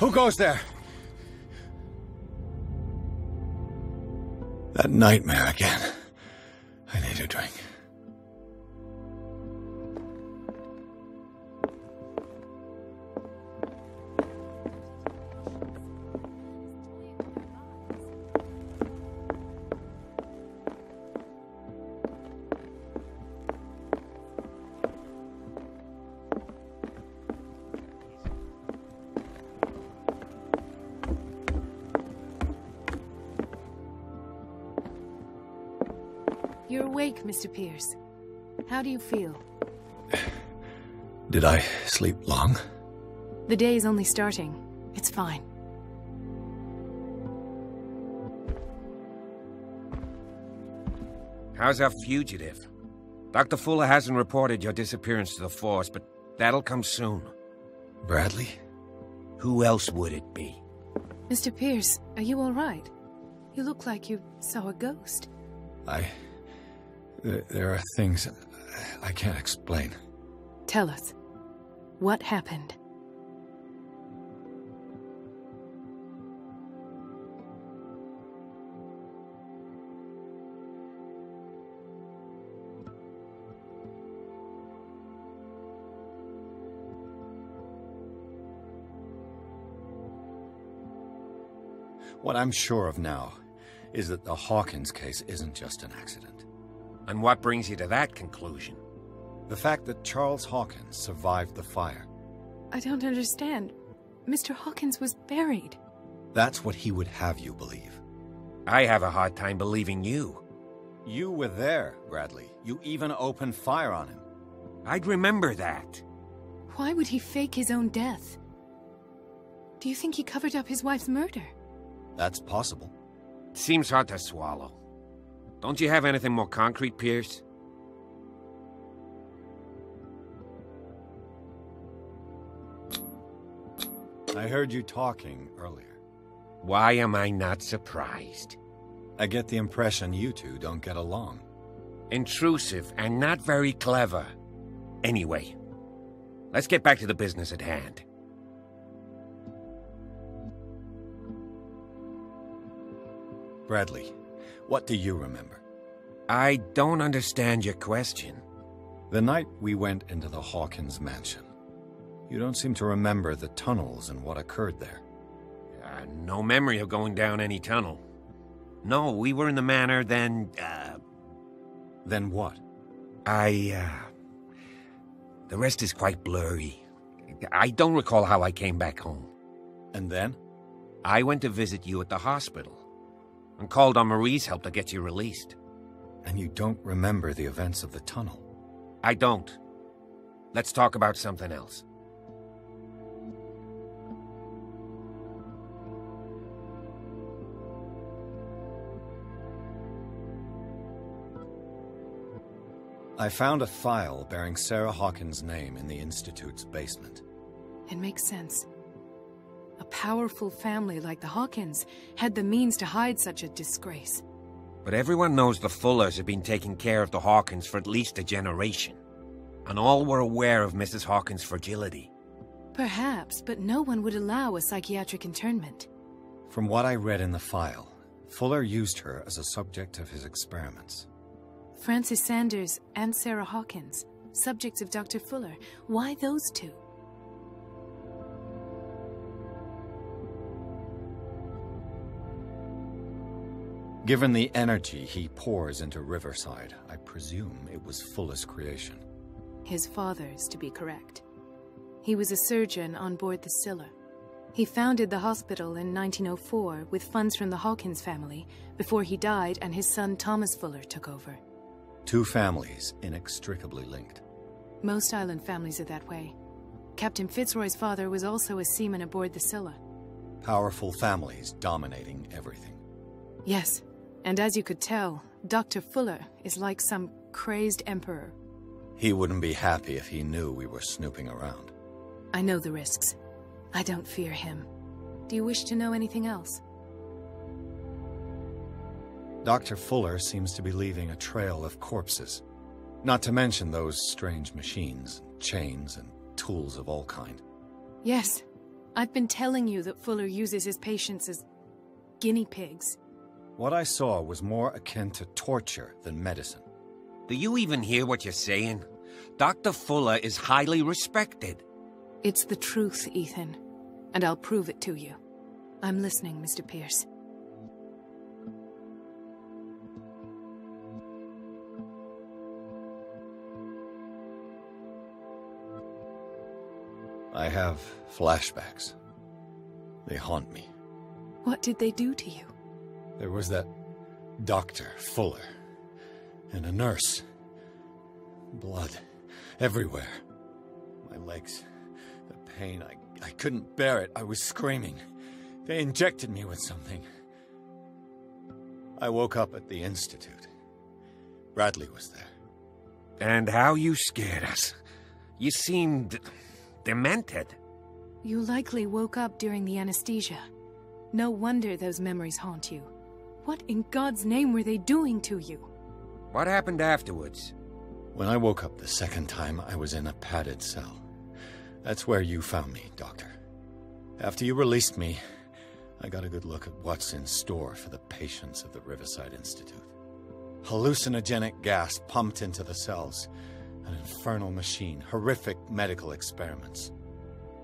Who goes there? That nightmare again. I need a drink. You're awake, Mr. Pierce. How do you feel? Did I sleep long? The day is only starting. It's fine. How's our fugitive? Dr. Fuller hasn't reported your disappearance to the force, but that'll come soon. Bradley? Who else would it be? Mr. Pierce, are you all right? You look like you saw a ghost. There are things I can't explain. Tell us. What happened? What I'm sure of now is that the Hawkins case isn't just an accident. And what brings you to that conclusion? The fact that Charles Hawkins survived the fire. I don't understand. Mr. Hawkins was buried. That's what he would have you believe. I have a hard time believing you. You were there, Bradley. You even opened fire on him. I'd remember that. Why would he fake his own death? Do you think he covered up his wife's murder? That's possible. Seems hard to swallow. Don't you have anything more concrete, Pierce? I heard you talking earlier. Why am I not surprised? I get the impression you two don't get along. Intrusive and not very clever. Anyway, let's get back to the business at hand. Bradley, what do you remember? I don't understand your question. The night we went into the Hawkins mansion. You don't seem to remember the tunnels and what occurred there. No memory of going down any tunnel. No, we were in the manor, then, Then what? The rest is quite blurry. I don't recall how I came back home. And then? I went to visit you at the hospital, and called on Marie's help to get you released. And you don't remember the events of the tunnel? I don't. Let's talk about something else. I found a file bearing Sarah Hawkins' name in the Institute's basement. It makes sense. A powerful family like the Hawkins had the means to hide such a disgrace. But everyone knows the Fullers have been taking care of the Hawkins for at least a generation. And all were aware of Mrs. Hawkins' fragility. Perhaps, but no one would allow a psychiatric internment. From what I read in the file, Fuller used her as a subject of his experiments. Francis Sanders and Sarah Hawkins, subjects of Dr. Fuller. Why those two? Given the energy he pours into Riverside, I presume it was Fuller's creation. His father's, to be correct. He was a surgeon on board the Scylla. He founded the hospital in 1904 with funds from the Hawkins family before he died and his son Thomas Fuller took over. Two families inextricably linked. Most island families are that way. Captain Fitzroy's father was also a seaman aboard the Scylla. Powerful families dominating everything. Yes, and as you could tell, Dr. Fuller is like some crazed emperor. He wouldn't be happy if he knew we were snooping around. I know the risks. I don't fear him. Do you wish to know anything else? Dr. Fuller seems to be leaving a trail of corpses. Not to mention those strange machines, chains, and tools of all kind. Yes, I've been telling you that Fuller uses his patients as guinea pigs. What I saw was more akin to torture than medicine. Do you even hear what you're saying? Dr. Fuller is highly respected. It's the truth, Ethan. And I'll prove it to you. I'm listening, Mr. Pierce. I have flashbacks. They haunt me. What did they do to you? There was that Dr. Fuller, and a nurse. Blood everywhere. My legs, the pain, I couldn't bear it. I was screaming. They injected me with something. I woke up at the Institute. Bradley was there. And how you scared us. You seemed demented. You likely woke up during the anesthesia. No wonder those memories haunt you. What in God's name were they doing to you? What happened afterwards? When I woke up the second time, I was in a padded cell. That's where you found me, Doctor. After you released me, I got a good look at what's in store for the patients of the Riverside Institute. Hallucinogenic gas pumped into the cells. An infernal machine. Horrific medical experiments.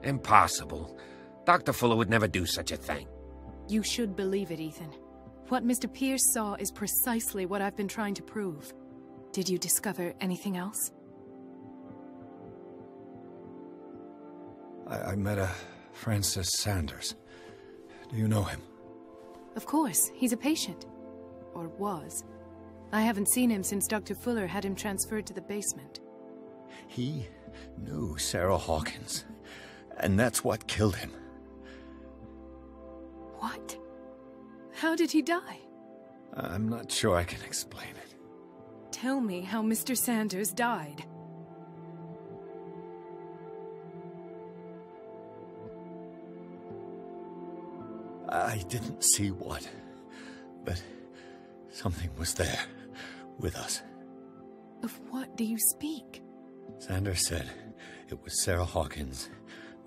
Impossible. Dr. Fuller would never do such a thing. You should believe it, Ethan. What Mr. Pierce saw is precisely what I've been trying to prove. Did you discover anything else? I met a Francis Sanders. Do you know him? Of course. He's a patient. Or was. I haven't seen him since Dr. Fuller had him transferred to the basement. He knew Sarah Hawkins. And that's what killed him. What? How did he die? I'm not sure I can explain it. Tell me how Mr. Sanders died. I didn't see what, but something was there, with us. Of what do you speak? Sanders said it was Sarah Hawkins'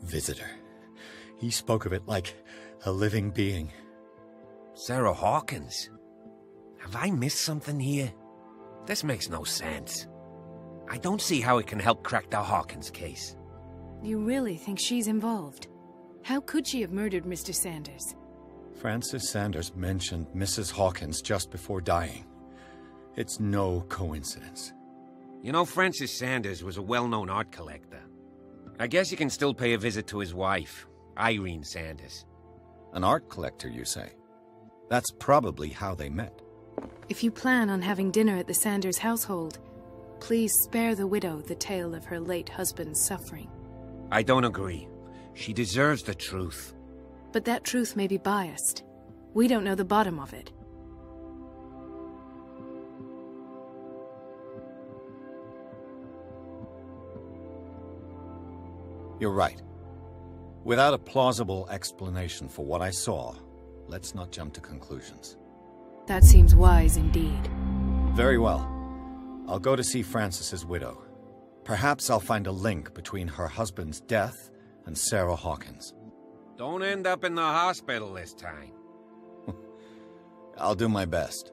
visitor. He spoke of it like a living being. Sarah Hawkins? Have I missed something here? This makes no sense. I don't see how it can help crack the Hawkins case. You really think she's involved? How could she have murdered Mr. Sanders? Francis Sanders mentioned Mrs. Hawkins just before dying. It's no coincidence. You know, Francis Sanders was a well-known art collector. I guess you can still pay a visit to his wife, Irene Sanders. An art collector, you say? That's probably how they met. If you plan on having dinner at the Sanders household, please spare the widow the tale of her late husband's suffering. I don't agree. She deserves the truth. But that truth may be biased. We don't know the bottom of it. You're right. Without a plausible explanation for what I saw, let's not jump to conclusions. That seems wise indeed. Very well. I'll go to see Francis's widow. Perhaps I'll find a link between her husband's death and Sarah Hawkins. Don't end up in the hospital this time. I'll do my best.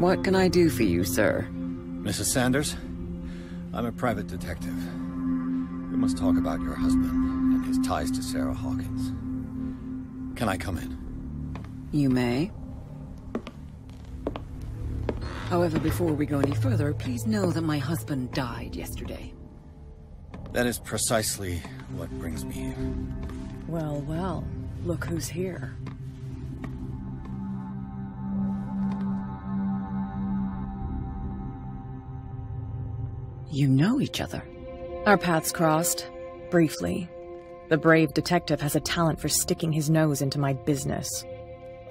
What can I do for you, sir? Mrs. Sanders, I'm a private detective. We must talk about your husband and his ties to Sarah Hawkins. Can I come in? You may. However, before we go any further, please know that my husband died yesterday. That is precisely what brings me here. Well, well, look who's here. You know each other. Our paths crossed, briefly. The brave detective has a talent for sticking his nose into my business.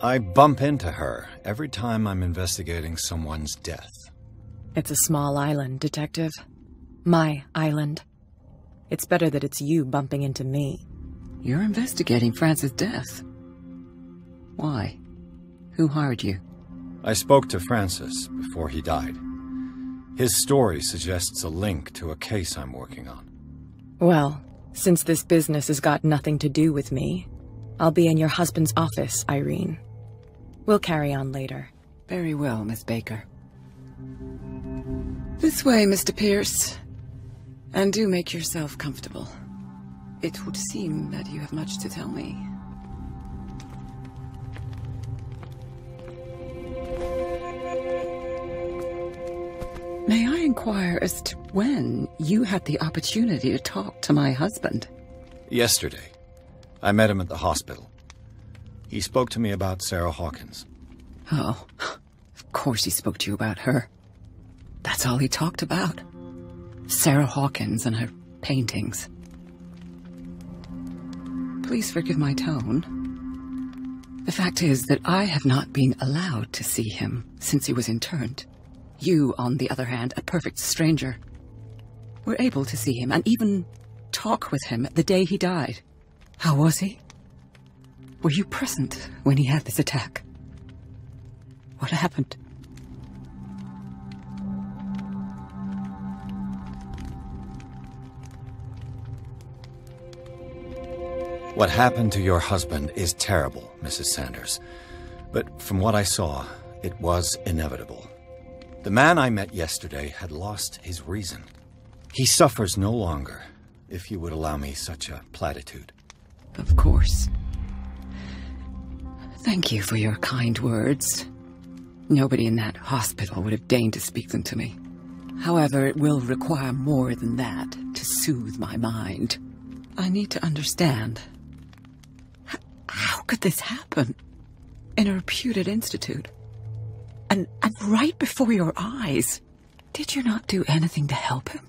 I bump into her every time I'm investigating someone's death. It's a small island, Detective. My island. It's better that it's you bumping into me. You're investigating Francis' death. Why? Who hired you? I spoke to Francis before he died. His story suggests a link to a case I'm working on. Well, since this business has got nothing to do with me, I'll be in your husband's office, Irene. We'll carry on later. Very well, Miss Baker. This way, Mr. Pierce. And do make yourself comfortable. It would seem that you have much to tell me. May I inquire as to when you had the opportunity to talk to my husband? Yesterday. I met him at the hospital. He spoke to me about Sarah Hawkins. Oh, of course he spoke to you about her. That's all he talked about. Sarah Hawkins and her paintings. Please forgive my tone. The fact is that I have not been allowed to see him since he was interned. You, on the other hand, a perfect stranger, were able to see him and even talk with him the day he died. How was he? Were you present when he had this attack? What happened? What happened to your husband is terrible, Mrs. Sanders. But from what I saw, it was inevitable. The man I met yesterday had lost his reason. He suffers no longer, if you would allow me such a platitude. Of course. Thank you for your kind words. Nobody in that hospital would have deigned to speak them to me. However, it will require more than that to soothe my mind. I need to understand. How could this happen? In a reputed institute? And right before your eyes? Did you not do anything to help him?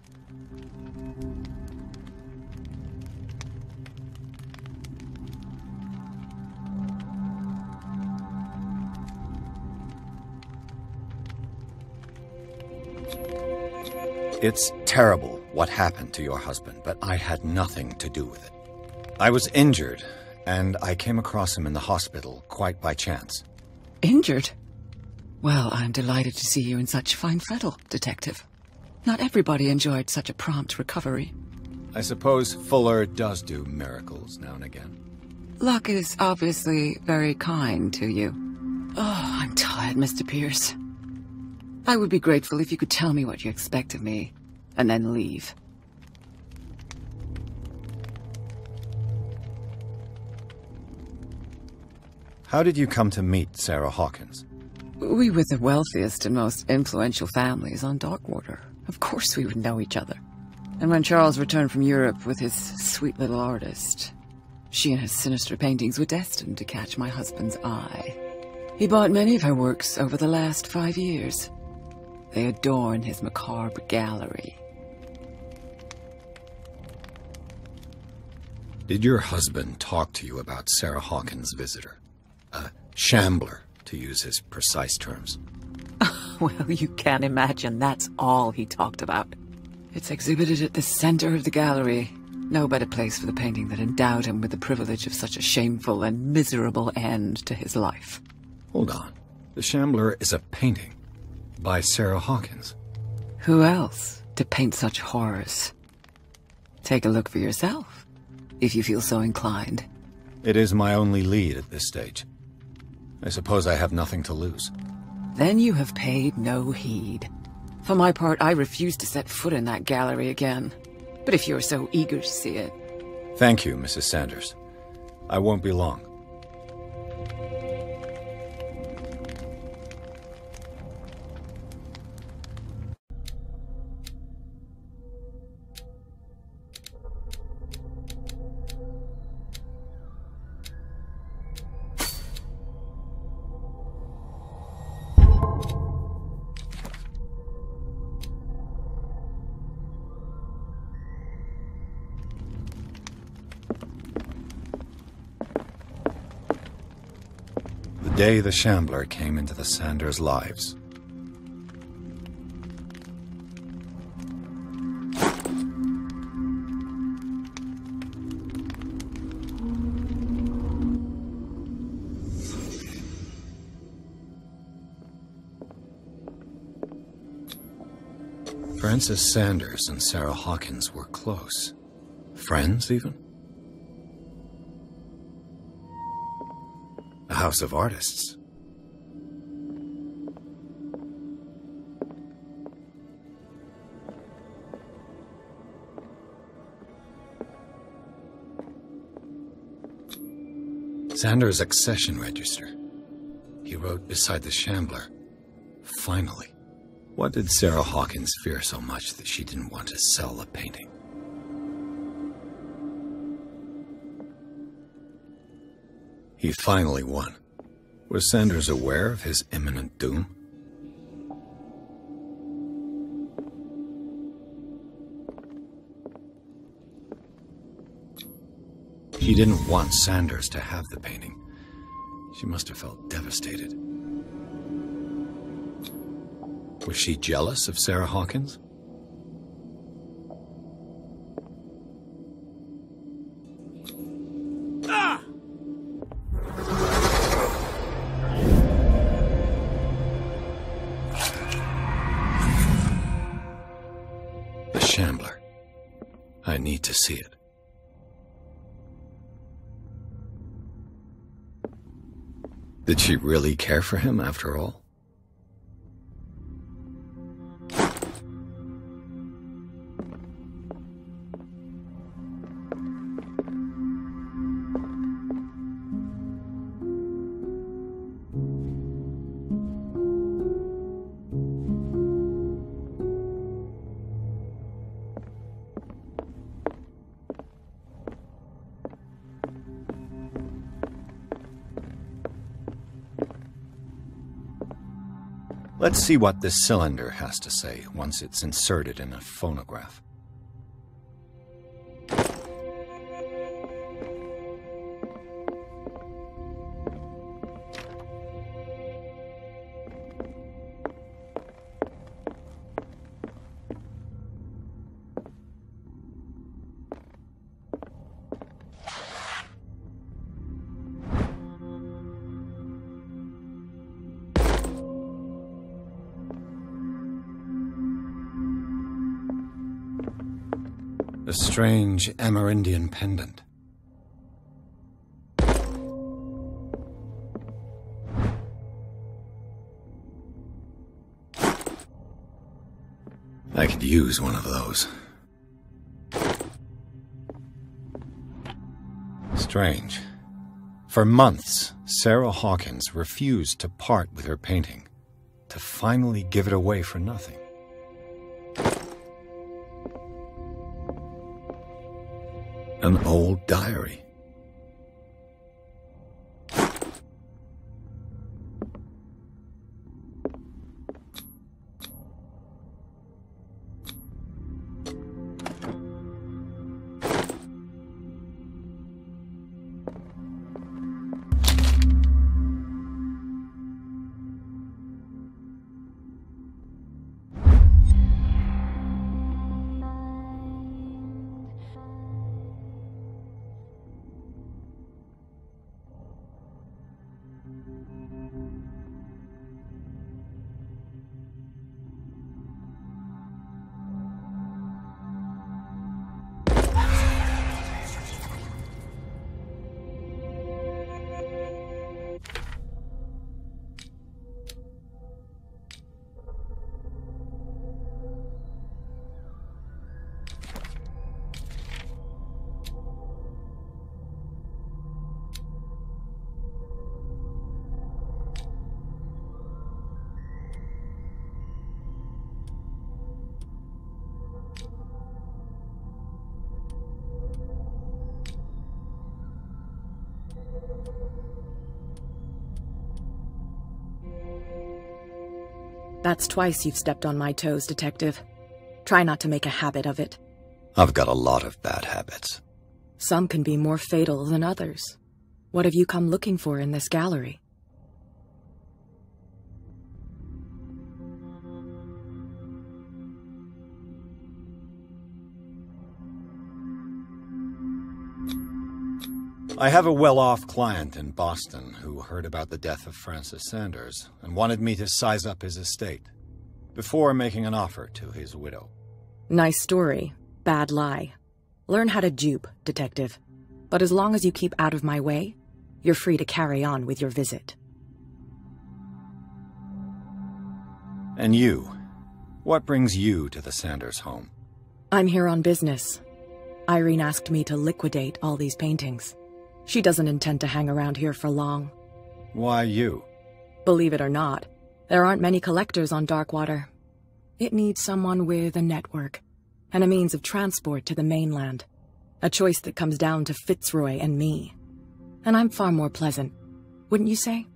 It's terrible what happened to your husband, but I had nothing to do with it. I was injured, and I came across him in the hospital quite by chance. Injured? Well, I'm delighted to see you in such fine fettle, Detective. Not everybody enjoyed such a prompt recovery. I suppose Fuller does do miracles now and again. Luck is obviously very kind to you. Oh, I'm tired, Mr. Pierce. I would be grateful if you could tell me what you expect of me, and then leave. How did you come to meet Sarah Hawkins? We were the wealthiest and most influential families on Darkwater. Of course we would know each other. And when Charles returned from Europe with his sweet little artist, she and her sinister paintings were destined to catch my husband's eye. He bought many of her works over the last 5 years. They adorn his macabre gallery. Did your husband talk to you about Sarah Hawkins' visitor? A shambler, to use his precise terms. Well, you can imagine that's all he talked about. It's exhibited at the center of the gallery. No better place for the painting that endowed him with the privilege of such a shameful and miserable end to his life. Hold on. The Shambler is a painting by Sarah Hawkins. Who else to paint such horrors? Take a look for yourself, if you feel so inclined. It is my only lead at this stage. I suppose I have nothing to lose. then you have paid no heed. For my part, I refuse to set foot in that gallery again. But if you're so eager to see it... Thank you, Mrs. Sanders. I won't be long. The day the Shambler came into the Sanders' lives. Francis Sanders and Sarah Hawkins were close. Friends, even? A house of artists. Sanders' accession register. He wrote beside the Shambler, "Finally." What did Sarah Hawkins fear so much that she didn't want to sell the painting? He finally won. Was Sanders aware of his imminent doom? He didn't want Sanders to have the painting. She must have felt devastated. Was she jealous of Sarah Hawkins? The Shambler. I need to see it. Did she really care for him after all? Let's see what this cylinder has to say once it's inserted in a phonograph. A strange Amerindian pendant. I could use one of those. Strange. For months, Sarah Hawkins refused to part with her painting, to finally give it away for nothing. An old diary. That's twice you've stepped on my toes, Detective. Try not to make a habit of it. I've got a lot of bad habits. Some can be more fatal than others. What have you come looking for in this gallery? I have a well-off client in Boston who heard about the death of Francis Sanders and wanted me to size up his estate before making an offer to his widow. Nice story. Bad lie. Learn how to dupe, Detective. But as long as you keep out of my way, you're free to carry on with your visit. And you? What brings you to the Sanders home? I'm here on business. Irene asked me to liquidate all these paintings. She doesn't intend to hang around here for long. Why you? Believe it or not, there aren't many collectors on Darkwater. It needs someone with a network, and a means of transport to the mainland. A choice that comes down to Fitzroy and me. And I'm far more pleasant, wouldn't you say?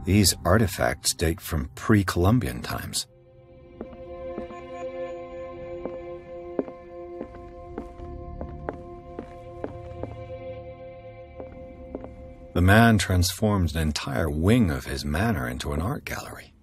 These artifacts date from pre-Columbian times. The man transformed an entire wing of his manor into an art gallery.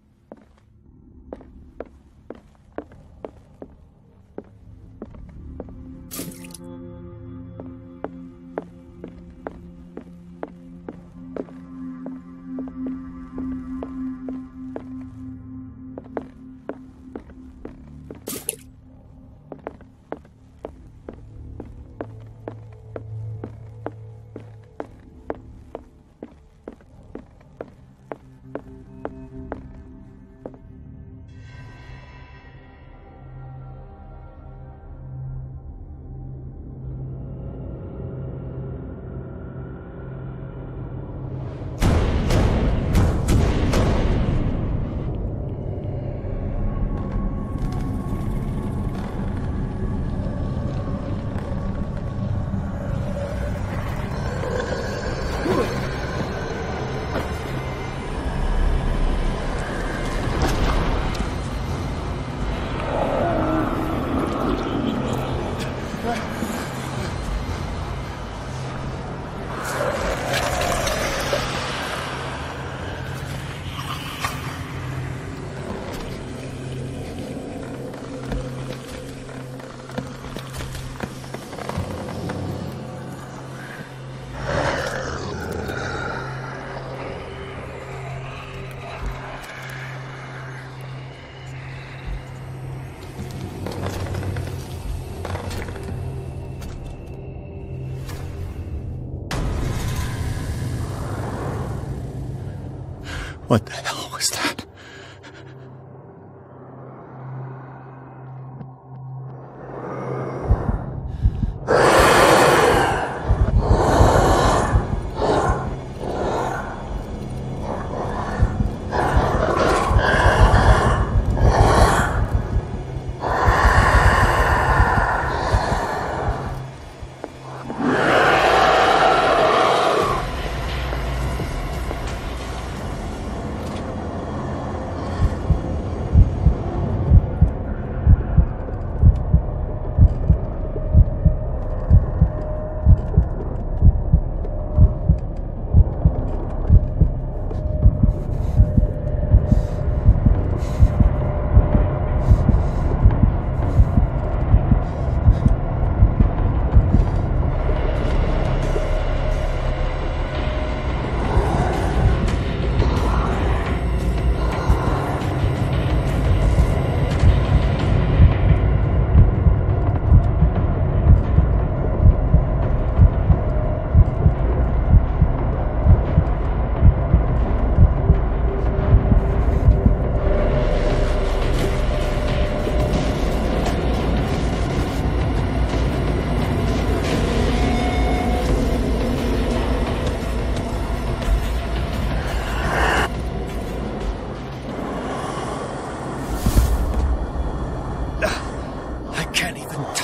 What the hell was that?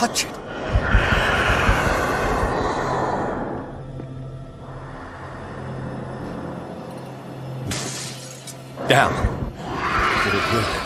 touch it. Down. Did it work?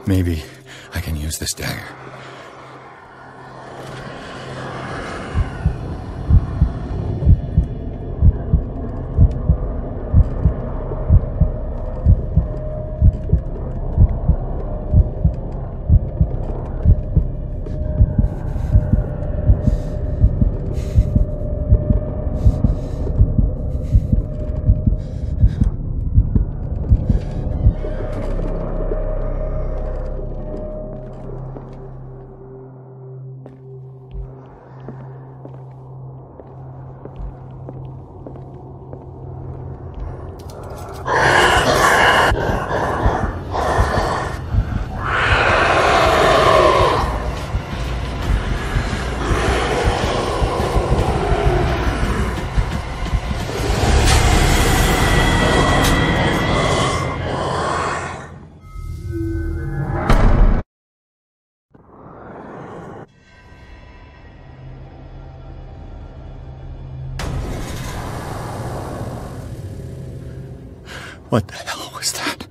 Maybe I can use this dagger. What the hell was that?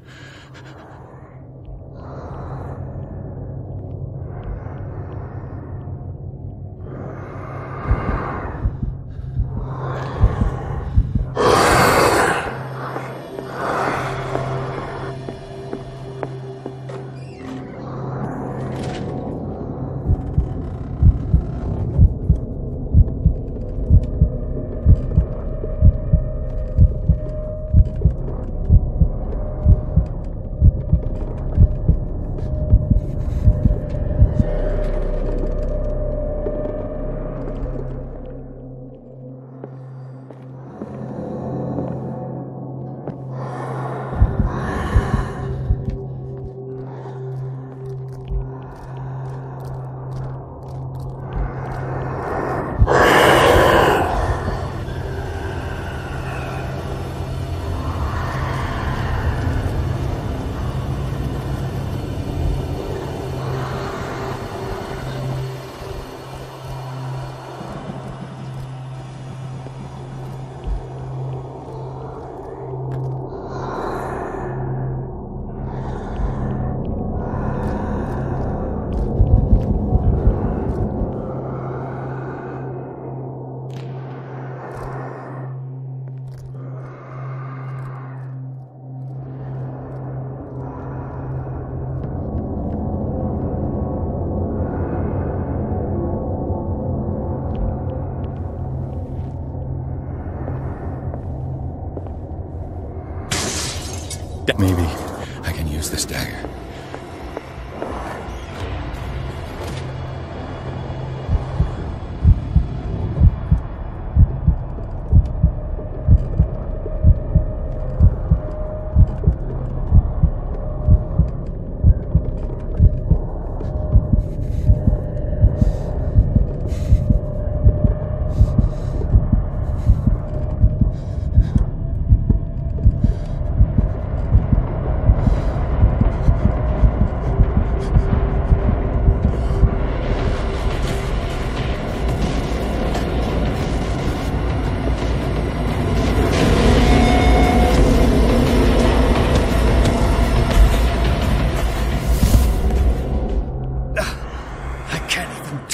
Maybe I can use this dagger.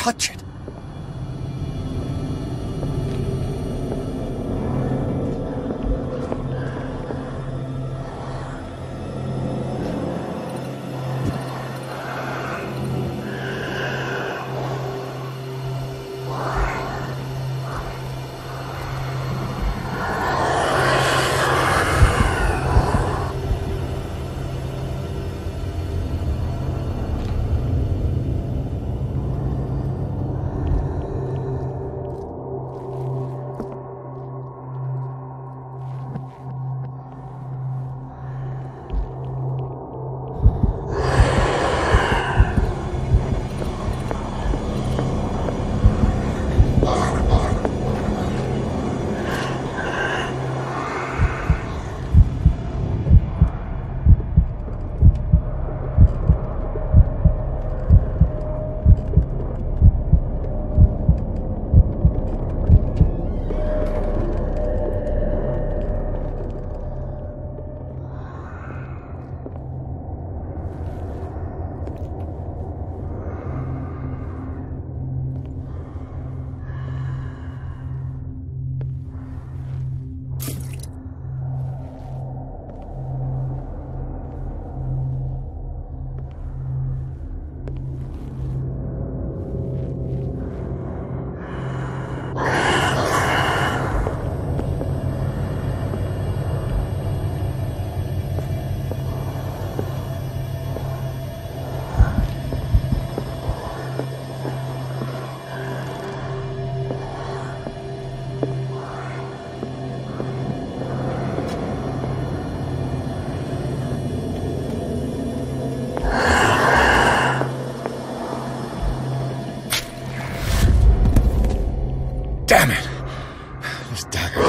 touch it. Damn it! This dagger.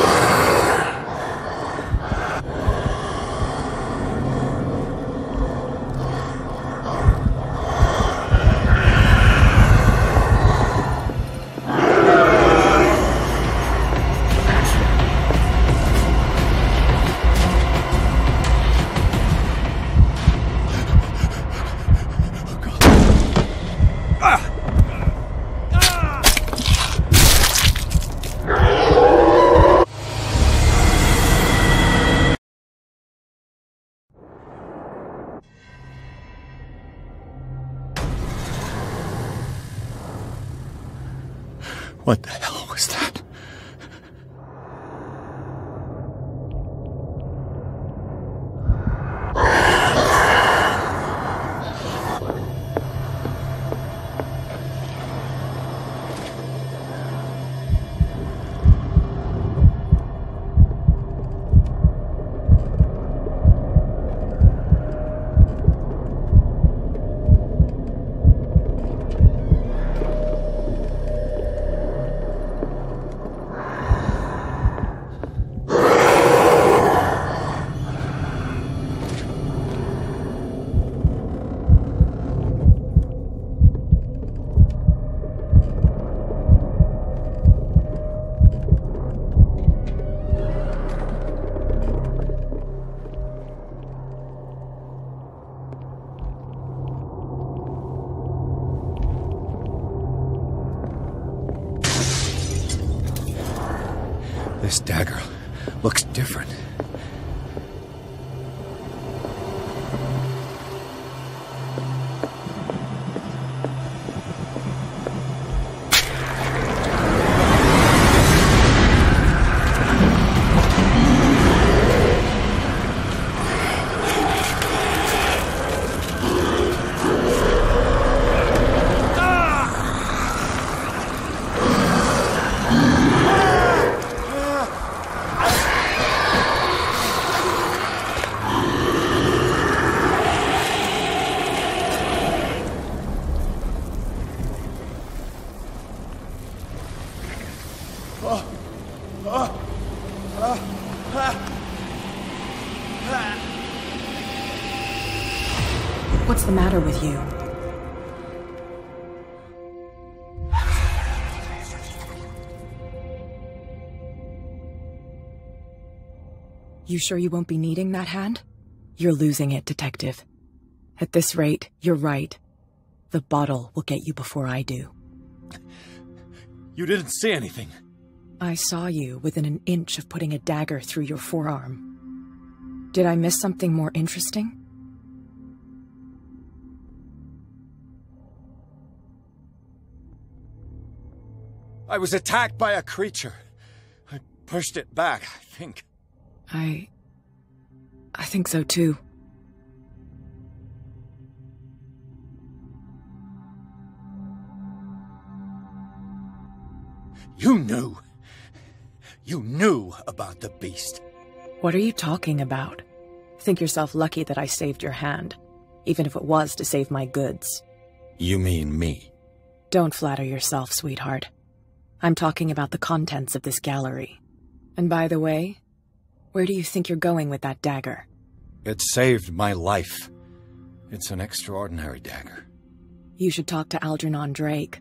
What the hell was that? This dagger looks different. What's the matter with you? You sure you won't be needing that hand? You're losing it, Detective. At this rate, you're right. The bottle will get you before I do. You didn't see anything. I saw you within an inch of putting a dagger through your forearm. Did I miss something more interesting? I was attacked by a creature. I pushed it back, I think. I think so too. You knew. You knew about the beast. What are you talking about? Think yourself lucky that I saved your hand, even if it was to save my goods. You mean me? Don't flatter yourself, sweetheart. I'm talking about the contents of this gallery. And by the way, where do you think you're going with that dagger? It saved my life. It's an extraordinary dagger. You should talk to Algernon Drake.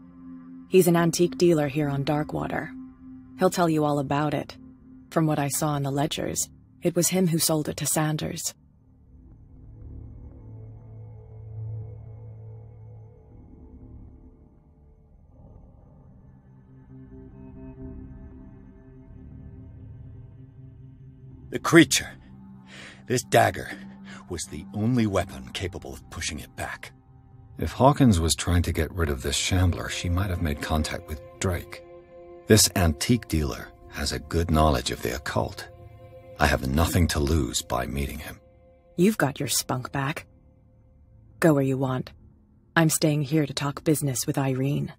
He's an antique dealer here on Darkwater. He'll tell you all about it. From what I saw in the ledgers, it was him who sold it to Sanders. The creature, this dagger, was the only weapon capable of pushing it back. If Hawkins was trying to get rid of this shambler, she might have made contact with Drake. This antique dealer has a good knowledge of the occult. I have nothing to lose by meeting him. You've got your spunk back. Go where you want. I'm staying here to talk business with Irene.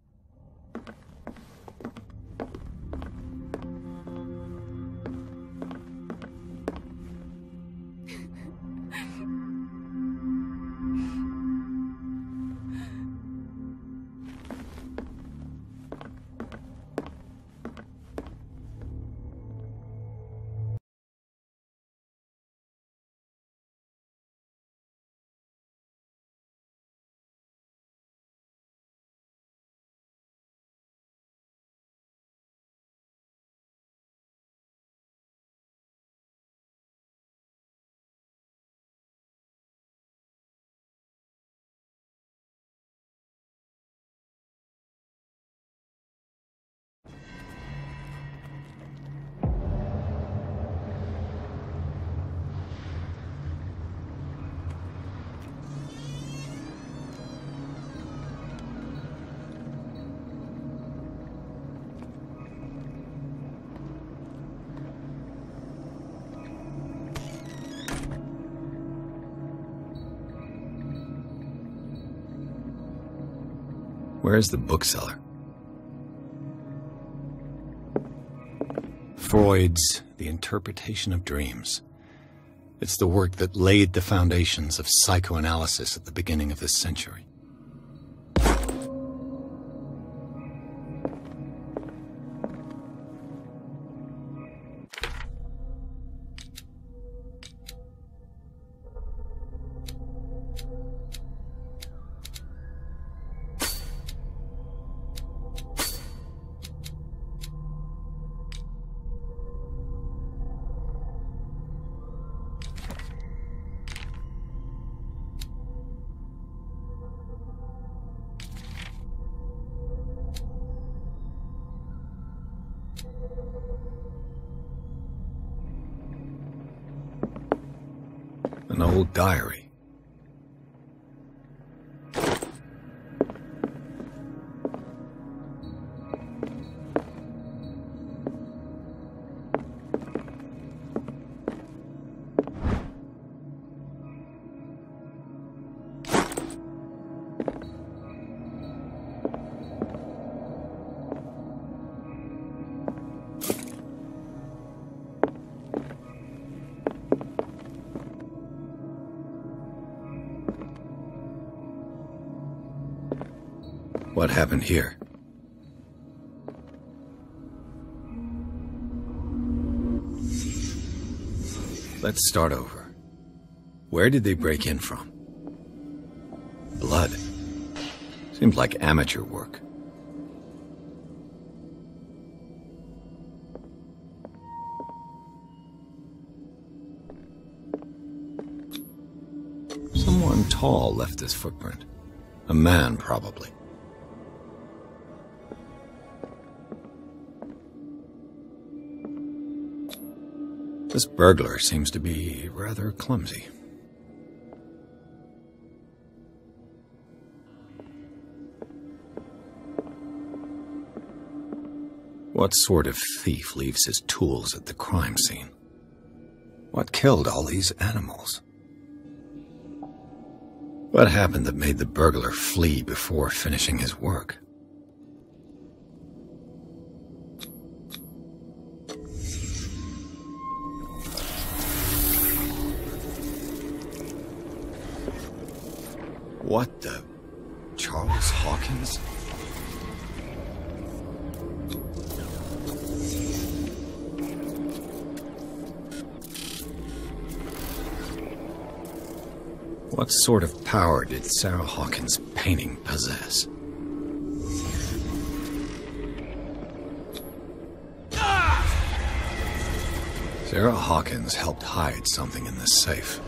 Where's the bookseller? Freud's The Interpretation of Dreams. It's the work that laid the foundations of psychoanalysis at the beginning of this century. An old diary. What happened here? Let's start over. Where did they break in from? Blood. Seemed like amateur work. Someone tall left this footprint. A man, probably. This burglar seems to be rather clumsy. What sort of thief leaves his tools at the crime scene? What killed all these animals? What happened that made the burglar flee before finishing his work? What the... Charles Hawkins? What sort of power did Sarah Hawkins' painting possess? Sarah Hawkins helped hide something in the safe.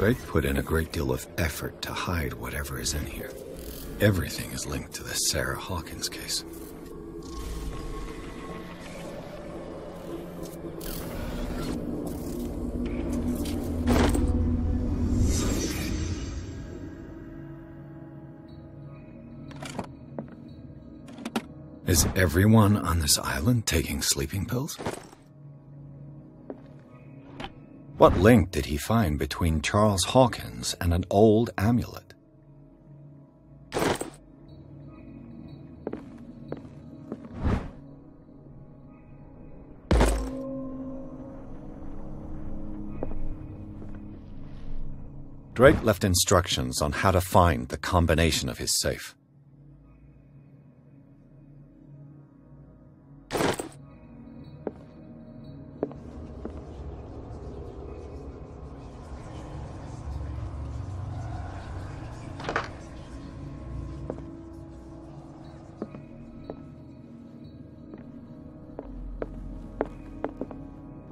Drake put in a great deal of effort to hide whatever is in here. Everything is linked to the Sarah Hawkins case. Is everyone on this island taking sleeping pills? What link did he find between Charles Hawkins and an old amulet? Drake left instructions on how to find the combination of his safe.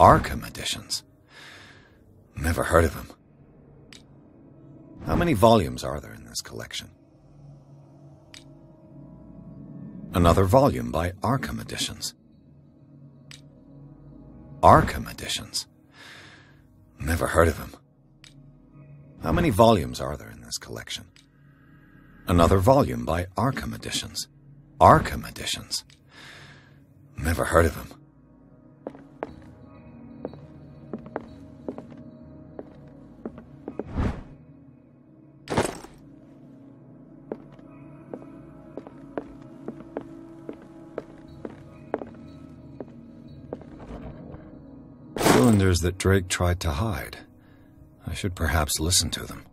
Arkham editions. Never heard of them. How many volumes are there in this collection? Another volume by Arkham Editions. Arkham Editions. Never heard of them. How many volumes are there in this collection? Another volume by Arkham Editions. Arkham Editions. Never heard of them. Cylinders that Drake tried to hide. I should perhaps listen to them.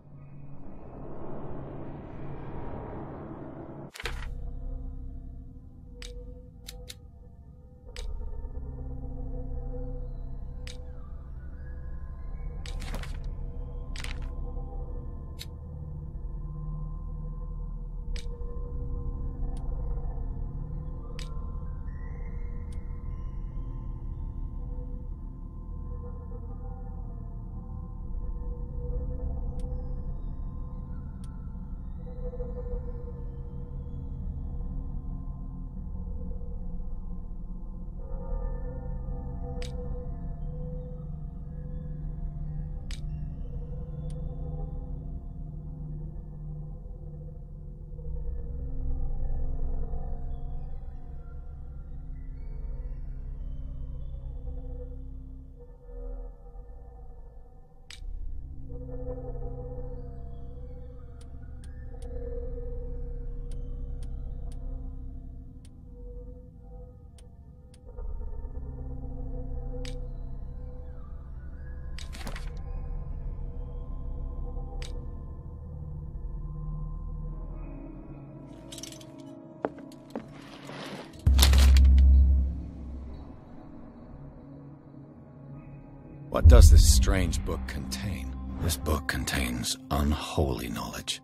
What does this strange book contain? This book contains unholy knowledge.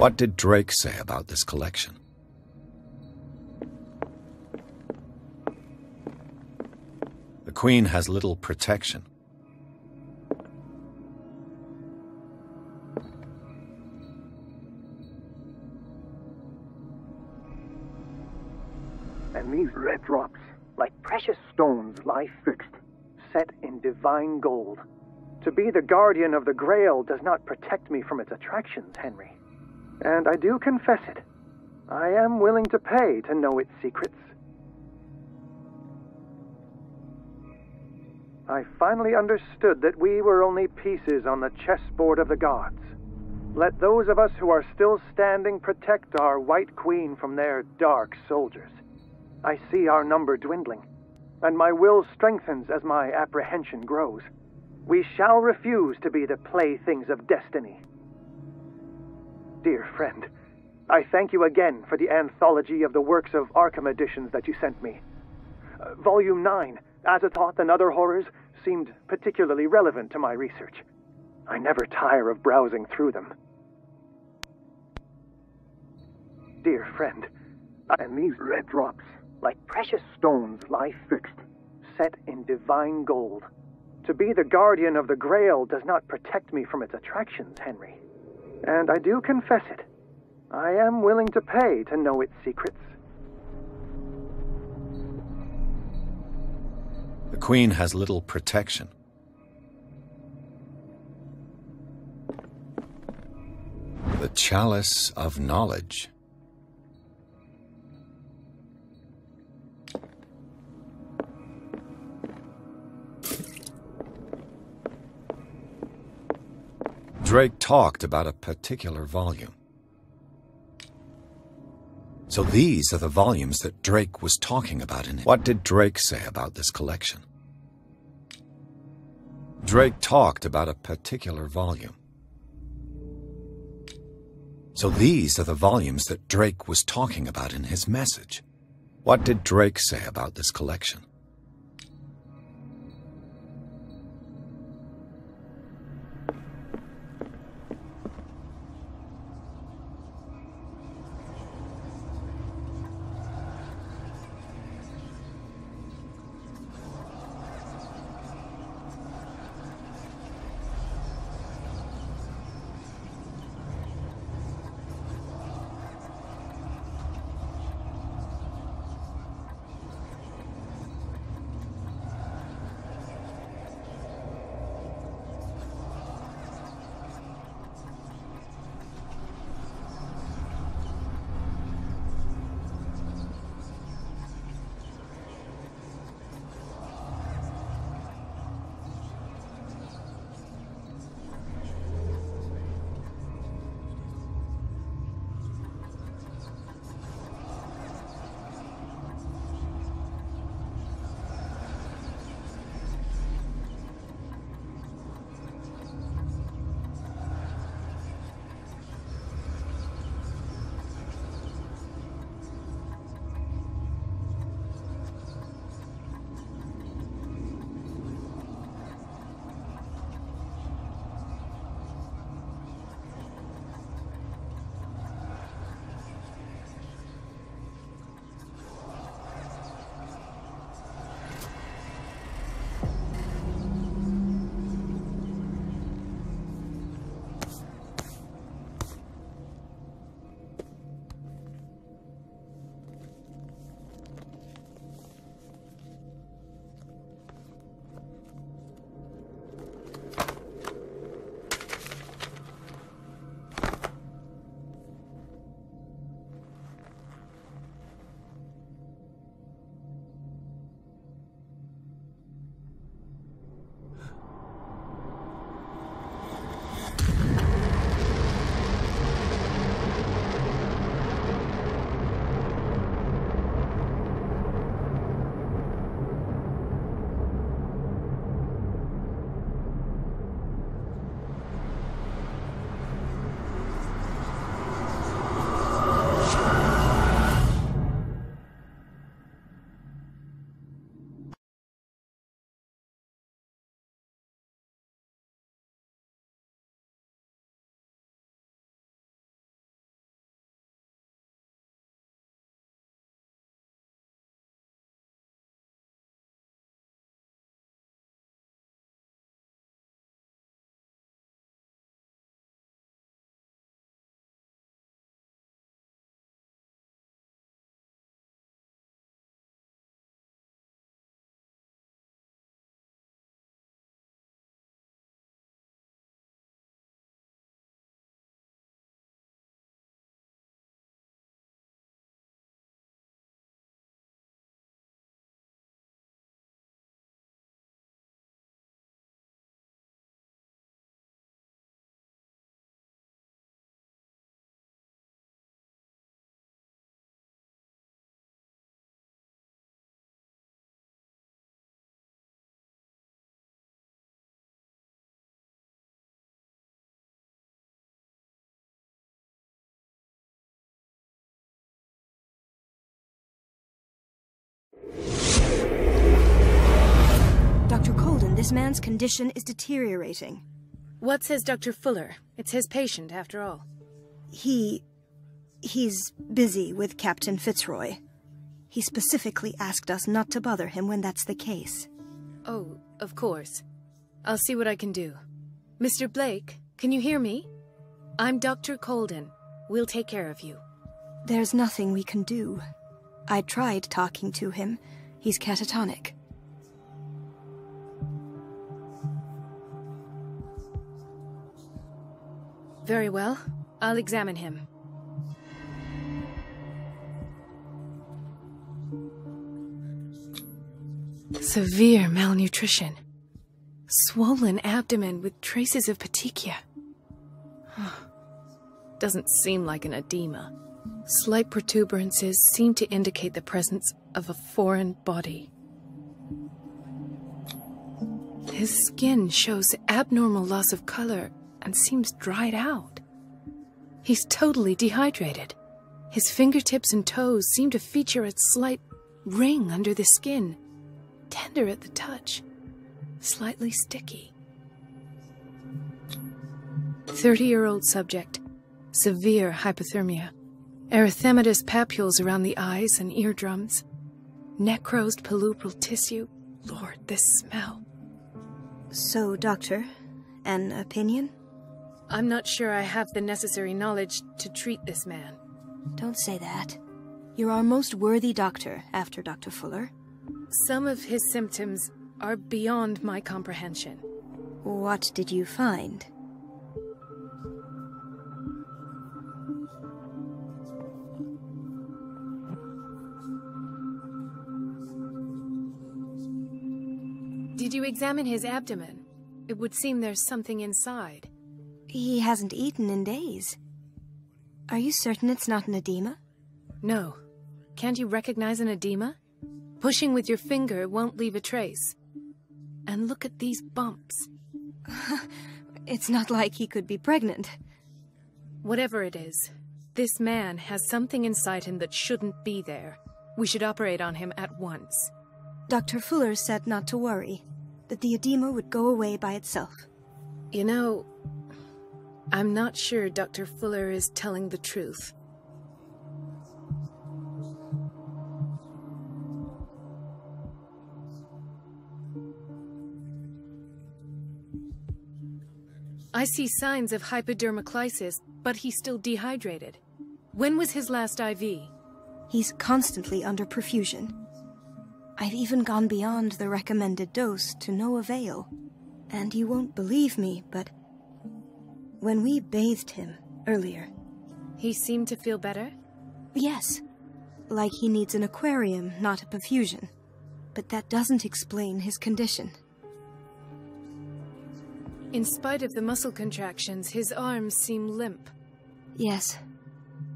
What did Drake say about this collection? The Queen has little protection. And these red drops, like precious stones, lie fixed, set in divine gold. To be the guardian of the Grail does not protect me from its attractions, Henry. And I do confess it. I am willing to pay to know its secrets. I finally understood that we were only pieces on the chessboard of the gods. Let those of us who are still standing protect our White Queen from their dark soldiers. I see our number dwindling, and my will strengthens as my apprehension grows. We shall refuse to be the playthings of destiny. Dear friend, I thank you again for the anthology of the works of Arkham editions that you sent me. Volume 9, Azathoth and Other Horrors, seemed particularly relevant to my research. I never tire of browsing through them. Dear friend, and these red drops, like precious stones, lie fixed, set in divine gold. To be the guardian of the Grail does not protect me from its attractions, Henry. And I do confess it. I am willing to pay to know its secrets. The Queen has little protection. The Chalice of Knowledge. Drake talked about a particular volume. So these are the volumes that Drake was talking about in it. What did Drake say about this collection? Drake talked about a particular volume. So these are the volumes that Drake was talking about in his message. What did Drake say about this collection? This man's condition is deteriorating. What says Dr. Fuller? It's his patient, after all. He's busy with Captain Fitzroy. He specifically asked us not to bother him when that's the case. Oh, of course. I'll see what I can do. Mr. Blake, can you hear me? I'm Dr. Colden. We'll take care of you. There's nothing we can do. I tried talking to him. He's catatonic. Very well. I'll examine him. Severe malnutrition. Swollen abdomen with traces of petechia. Doesn't seem like an edema. Slight protuberances seem to indicate the presence of a foreign body. His skin shows abnormal loss of color and seems dried out. He's totally dehydrated. His fingertips and toes seem to feature a slight ring under the skin, tender at the touch, slightly sticky. 30-year-old subject, severe hypothermia, erythematous papules around the eyes and eardrums, necrosed palpebral tissue. Lord, this smell. So, Doctor, an opinion? I'm not sure I have the necessary knowledge to treat this man. Don't say that. You're our most worthy doctor after Dr. Fuller. Some of his symptoms are beyond my comprehension. What did you find? Did you examine his abdomen? It would seem there's something inside. He hasn't eaten in days. Are you certain it's not an edema? No. Can't you recognize an edema? Pushing with your finger won't leave a trace. And look at these bumps. It's not like he could be pregnant. Whatever it is, this man has something inside him that shouldn't be there. We should operate on him at once. Dr. Fuller said not to worry, that the edema would go away by itself. You know, I'm not sure Dr. Fuller is telling the truth. I see signs of hypodermoclysis, but he's still dehydrated. When was his last IV? He's constantly under perfusion. I've even gone beyond the recommended dose to no avail. And you won't believe me, but when we bathed him earlier... He seemed to feel better? Yes. Like he needs an aquarium, not a perfusion. But that doesn't explain his condition. In spite of the muscle contractions, his arms seem limp. Yes.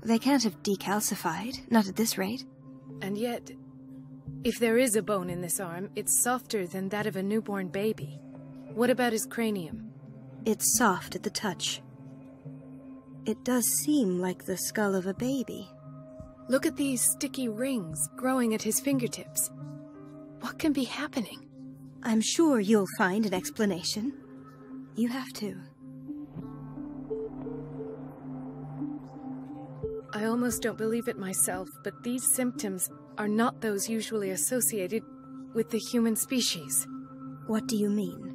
They can't have decalcified, not at this rate. And yet, if there is a bone in this arm, it's softer than that of a newborn baby. What about his cranium? It's soft at the touch. It does seem like the skull of a baby. Look at these sticky rings growing at his fingertips. What can be happening? I'm sure you'll find an explanation. You have to. I almost don't believe it myself, but these symptoms are not those usually associated with the human species. What do you mean?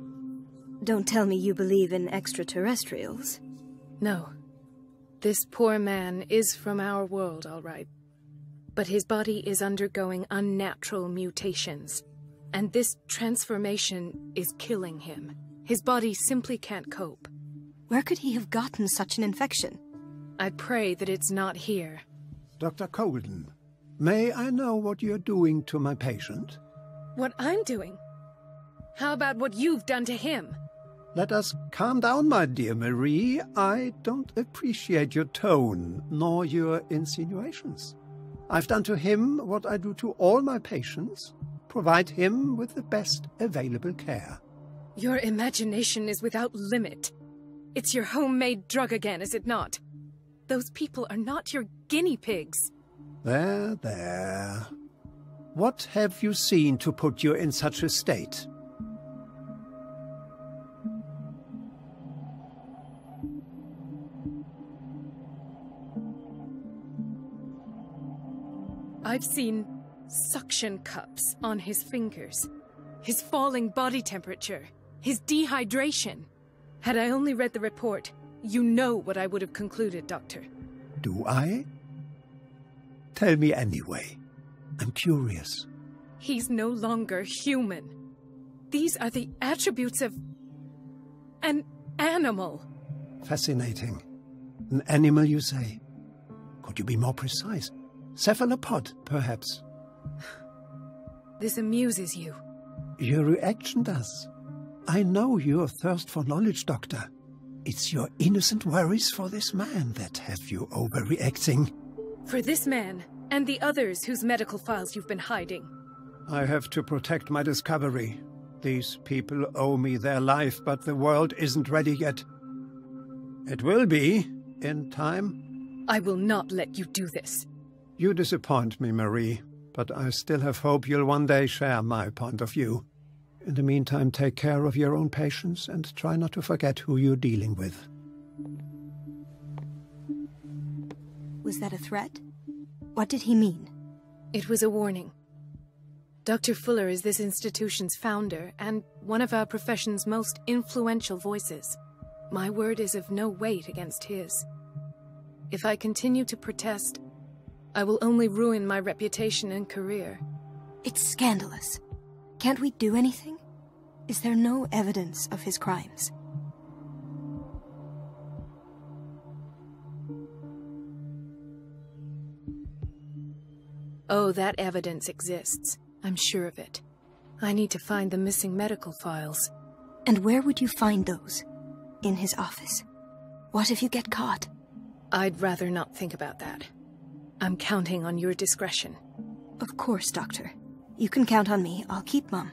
Don't tell me you believe in extraterrestrials. No. This poor man is from our world, all right. But his body is undergoing unnatural mutations. And this transformation is killing him. His body simply can't cope. Where could he have gotten such an infection? I pray that it's not here. Dr. Colden, may I know what you're doing to my patient? What I'm doing? How about what you've done to him? Let us calm down, my dear Marie. I don't appreciate your tone, nor your insinuations. I've done to him what I do to all my patients. Provide him with the best available care. Your imagination is without limit. It's your homemade drug again, is it not? Those people are not your guinea pigs. There, there. What have you seen to put you in such a state? I've seen suction cups on his fingers, his falling body temperature, his dehydration. Had I only read the report, you know what I would have concluded, Doctor. Do I? Tell me anyway. I'm curious. He's no longer human. These are the attributes of an animal. Fascinating. An animal, you say? Could you be more precise? Cephalopod, perhaps? This amuses you. Your reaction does. I know your thirst for knowledge, Doctor. It's your innocent worries for this man that have you overreacting. For this man, and the others whose medical files you've been hiding. I have to protect my discovery. These people owe me their life, but the world isn't ready yet. It will be, in time. I will not let you do this. You disappoint me, Marie, but I still have hope you'll one day share my point of view. In the meantime, take care of your own patients and try not to forget who you're dealing with. Was that a threat? What did he mean? It was a warning. Dr. Fuller is this institution's founder and one of our profession's most influential voices. My word is of no weight against his. If I continue to protest, I will only ruin my reputation and career. It's scandalous. Can't we do anything? Is there no evidence of his crimes? Oh, that evidence exists. I'm sure of it. I need to find the missing medical files. And where would you find those? In his office? What if you get caught? I'd rather not think about that. I'm counting on your discretion. Of course, Doctor. You can count on me. I'll keep mum.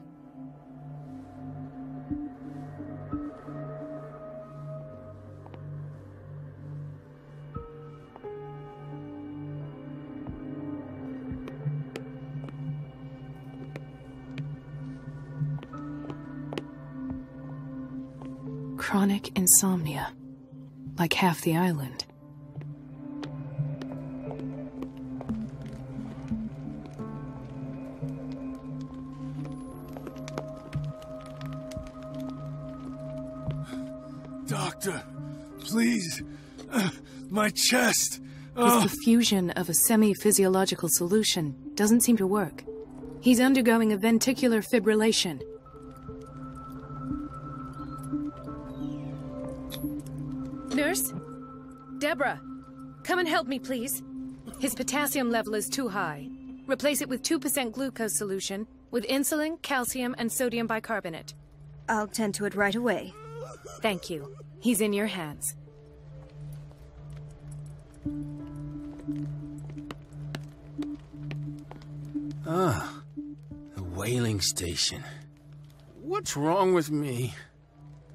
Chronic insomnia. Like half the island. Doctor, please. My chest. His diffusion of a semi-physiological solution doesn't seem to work. He's undergoing a ventricular fibrillation. Nurse? Deborah, come and help me, please. His potassium level is too high. Replace it with 2% glucose solution with insulin, calcium, and sodium bicarbonate. I'll tend to it right away. Thank you. He's in your hands. Ah, the whaling station. What's wrong with me?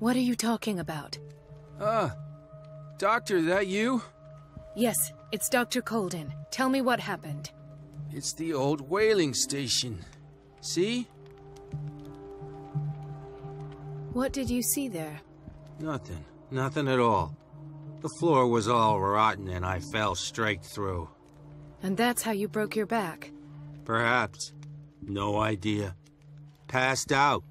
What are you talking about? Doctor, that you? Yes, it's Dr. Colden. Tell me what happened. It's the old whaling station. See? What did you see there? Nothing. Nothing at all. The floor was all rotten and I fell straight through. And that's how you broke your back? Perhaps. No idea. Passed out.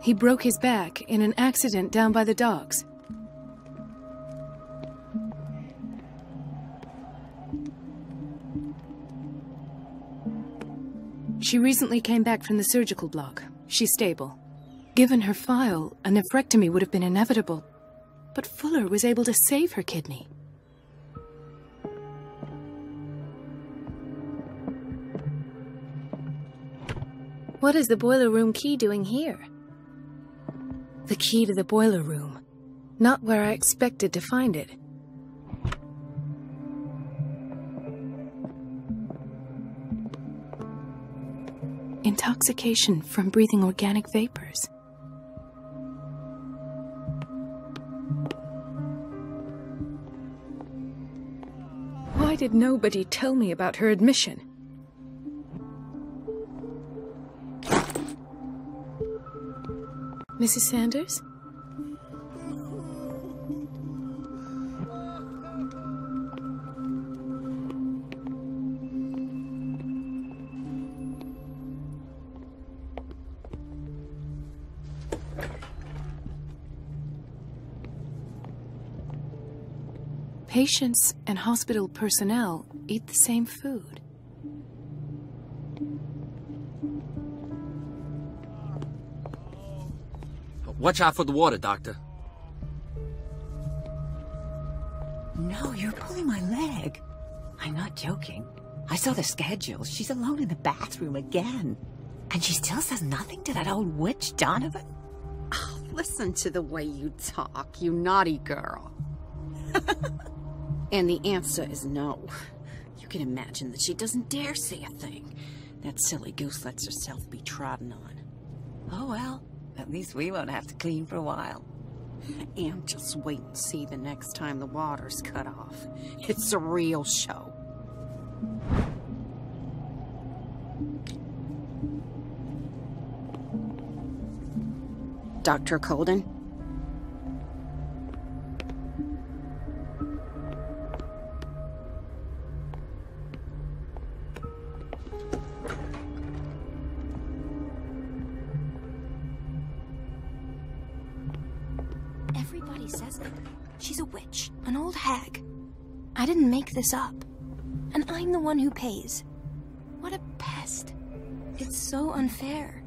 He broke his back in an accident down by the docks. She recently came back from the surgical block. She's stable. Given her file, a nephrectomy would have been inevitable. But Fuller was able to save her kidney. What is the boiler room key doing here? The key to the boiler room. Not where I expected to find it. Intoxication from breathing organic vapors. Why did nobody tell me about her admission? Mrs. Sanders? Patients and hospital personnel eat the same food. Watch out for the water, Doctor. No, you're pulling my leg. I'm not joking. I saw the schedule. She's alone in the bathroom again. And she still says nothing to that old witch, Donovan? Oh, listen to the way you talk, you naughty girl. And the answer is no. You can imagine that she doesn't dare say a thing. That silly goose lets herself be trodden on. Oh well, at least we won't have to clean for a while. And just wait and see the next time the water's cut off. It's a real show. Dr. Colden? Everybody says it. She's a witch, an old hag. I didn't make this up. And I'm the one who pays. What a pest. It's so unfair.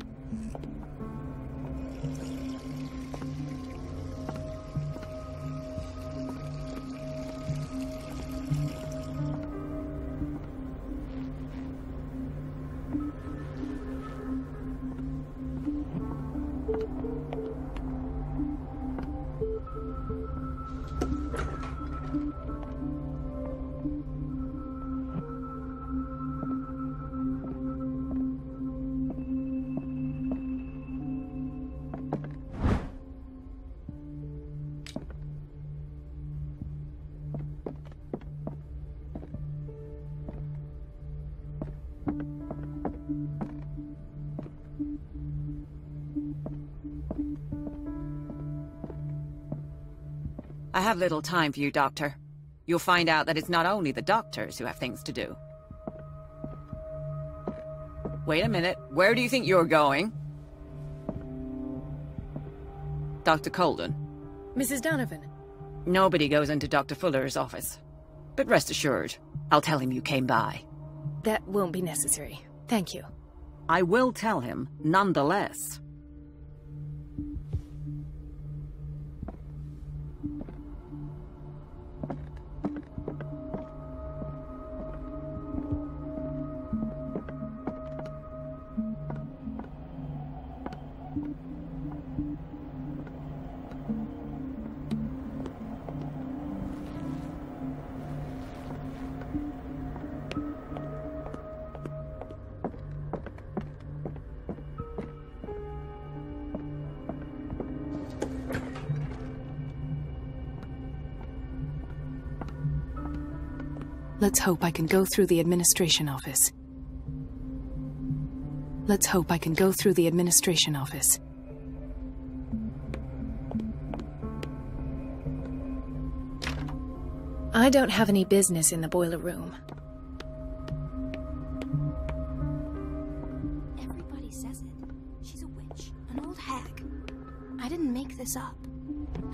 I have little time for you, Doctor. You'll find out that it's not only the doctors who have things to do. Wait a minute. Where do you think you're going? Dr. Colden. Mrs. Donovan. Nobody goes into Dr. Fuller's office. But rest assured, I'll tell him you came by. That won't be necessary. Thank you. I will tell him, nonetheless. Let's hope I can go through the administration office. Let's hope I can go through the administration office. I don't have any business in the boiler room. Everybody says it. She's a witch, an old hag. I didn't make this up.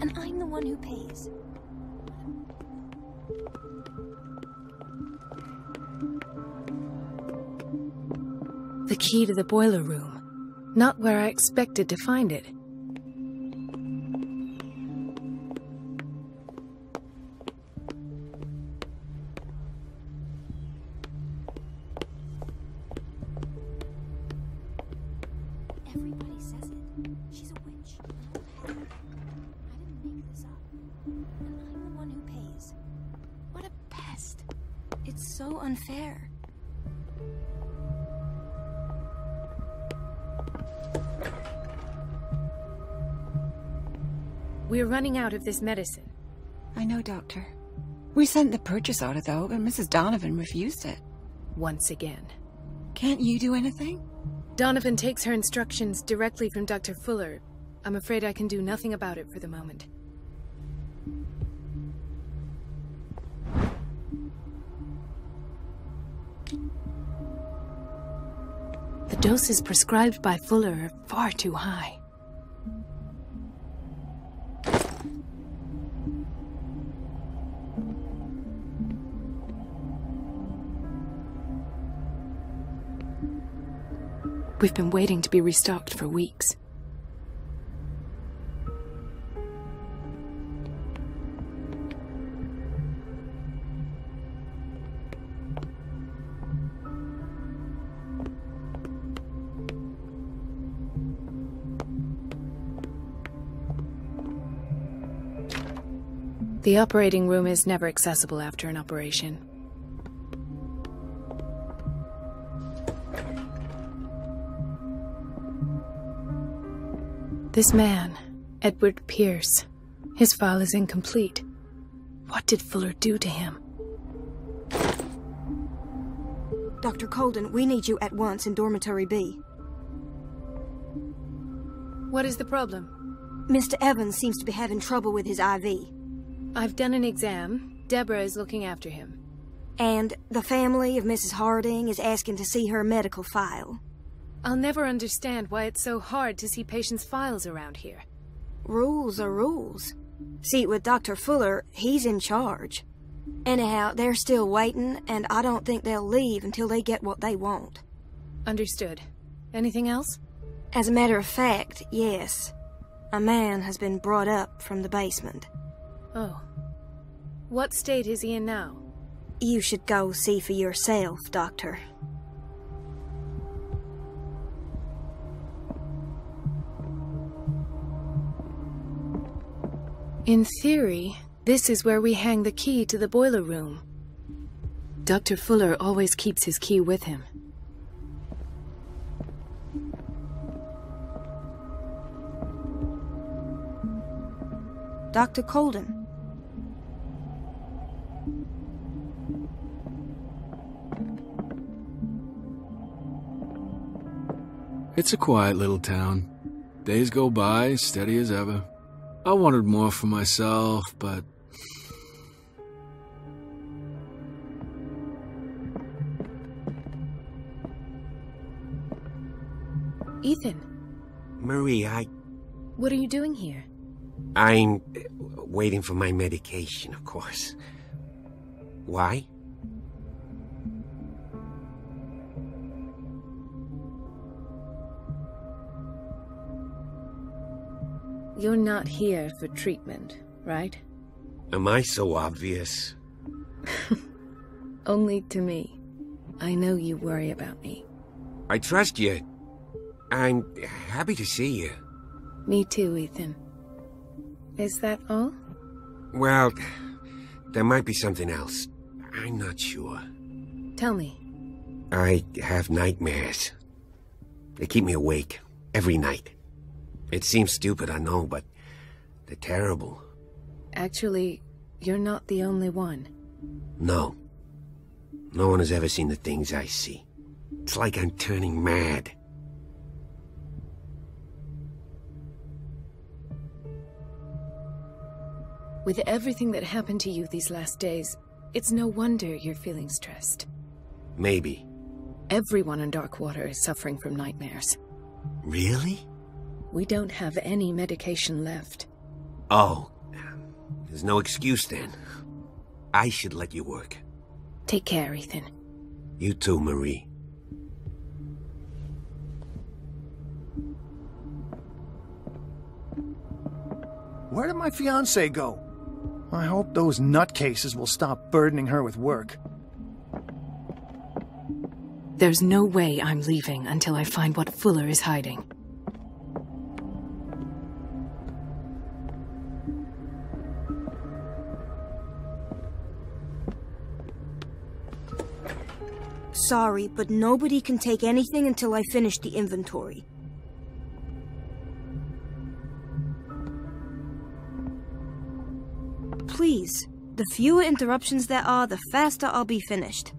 And I'm the one who pays. The key to the boiler room. Not where I expected to find it. Everybody says it. She's a witch, an old hag. I didn't make this up. And I'm the one who pays. What a pest. It's so unfair. We're running out of this medicine. I know, Doctor. We sent the purchase order, though, but Mrs. Donovan refused it. Once again. Can't you do anything? Donovan takes her instructions directly from Dr. Fuller. I'm afraid I can do nothing about it for the moment. The doses prescribed by Fuller are far too high. We've been waiting to be restocked for weeks. The operating room is never accessible after an operation. This man, Edward Pierce, his file is incomplete. What did Fuller do to him? Dr. Colden, we need you at once in Dormitory B. What is the problem? Mr. Evans seems to be having trouble with his IV. I've done an exam. Deborah is looking after him. And the family of Mrs. Harding is asking to see her medical file. I'll never understand why it's so hard to see patients' files around here. Rules are rules. See, with Dr. Fuller, he's in charge. Anyhow, they're still waiting, and I don't think they'll leave until they get what they want. Understood. Anything else? As a matter of fact, yes. A man has been brought up from the basement. Oh. What state is he in now? You should go see for yourself, Doctor. In theory, this is where we hang the key to the boiler room. Dr. Fuller always keeps his key with him. Dr. Colden. It's a quiet little town. Days go by, steady as ever. I wanted more for myself, but... Ethan. Marie, What are you doing here? I'm waiting for my medication, of course. Why? You're not here for treatment, right? Am I so obvious? Only to me. I know you worry about me. I trust you. I'm happy to see you. Me too, Ethan. Is that all? Well, there might be something else. I'm not sure. Tell me. I have nightmares. They keep me awake every night. It seems stupid, I know, but they're terrible. Actually, you're not the only one. No. No one has ever seen the things I see. It's like I'm turning mad. With everything that happened to you these last days, it's no wonder you're feeling stressed. Maybe. Everyone in Darkwater is suffering from nightmares. Really? We don't have any medication left. Oh. There's no excuse then. I should let you work. Take care, Ethan. You too, Marie. Where did my fiancée go? I hope those nutcases will stop burdening her with work. There's no way I'm leaving until I find what Fuller is hiding. Sorry, but nobody can take anything until I finish the inventory. Please, the fewer interruptions there are, the faster I'll be finished.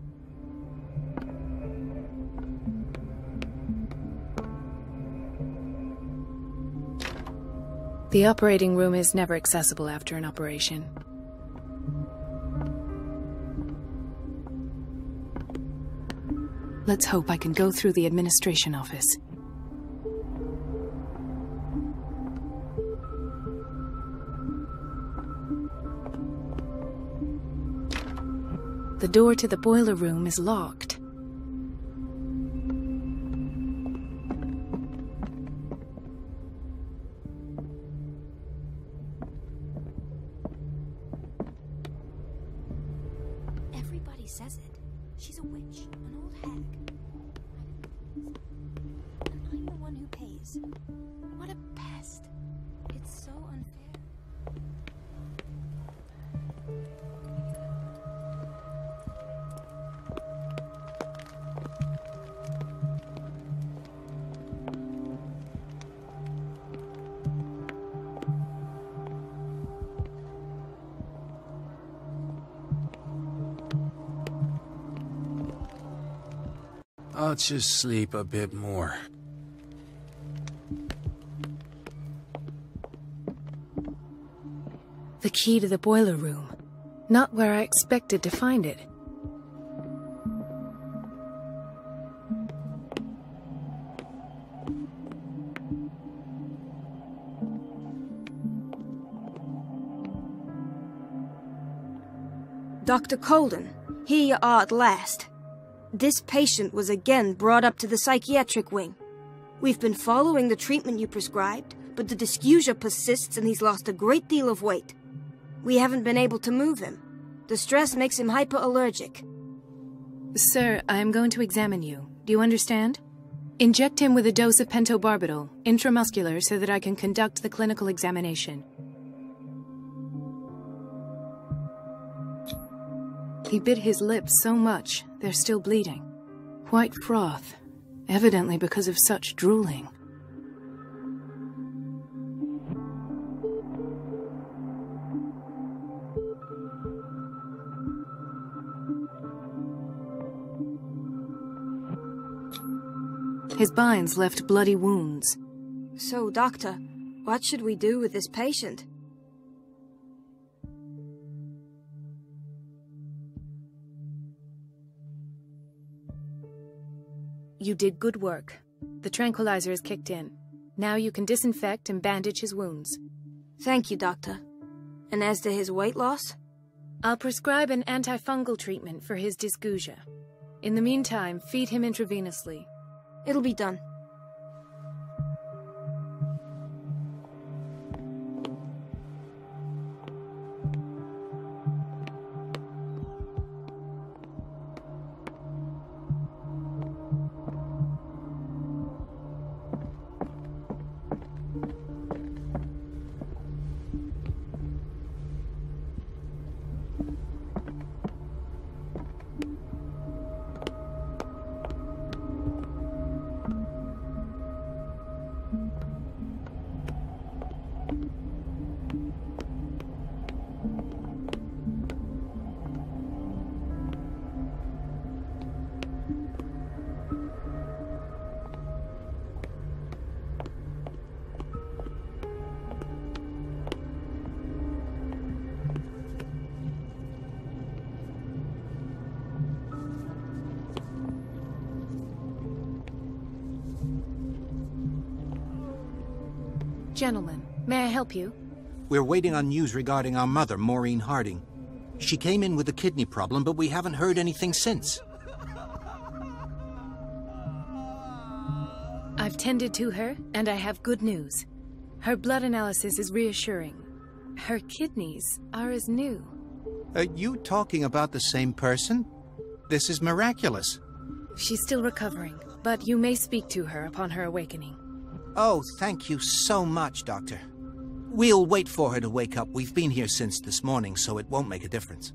The operating room is never accessible after an operation. Let's hope I can go through the administration office. The door to the boiler room is locked. Everybody says it. She's a witch, an old hag. And I'm the one who pays. What a pest. It's so unfair. I'll just sleep a bit more. The key to the boiler room. Not where I expected to find it. Dr. Colden, here you are at last. This patient was again brought up to the psychiatric wing. We've been following the treatment you prescribed, but the dysgeusia persists and he's lost a great deal of weight. We haven't been able to move him. The stress makes him hyperallergic. Sir, I am going to examine you. Do you understand? Inject him with a dose of pentobarbital, intramuscular, so that I can conduct the clinical examination. He bit his lips so much, they're still bleeding. White froth, evidently because of such drooling. His binds left bloody wounds. So, Doctor, what should we do with this patient? You did good work. The tranquilizer is kicked in. Now you can disinfect and bandage his wounds. Thank you, Doctor. And as to his weight loss? I'll prescribe an antifungal treatment for his dysgeusia. In the meantime, feed him intravenously. It'll be done. Gentlemen, may I help you? We're waiting on news regarding our mother, Maureen Harding. She came in with a kidney problem, but we haven't heard anything since. I've tended to her, and I have good news. Her blood analysis is reassuring. Her kidneys are as new. Are you talking about the same person? This is miraculous. She's still recovering, but you may speak to her upon her awakening. Oh, thank you so much, Doctor. We'll wait for her to wake up. We've been here since this morning, so it won't make a difference.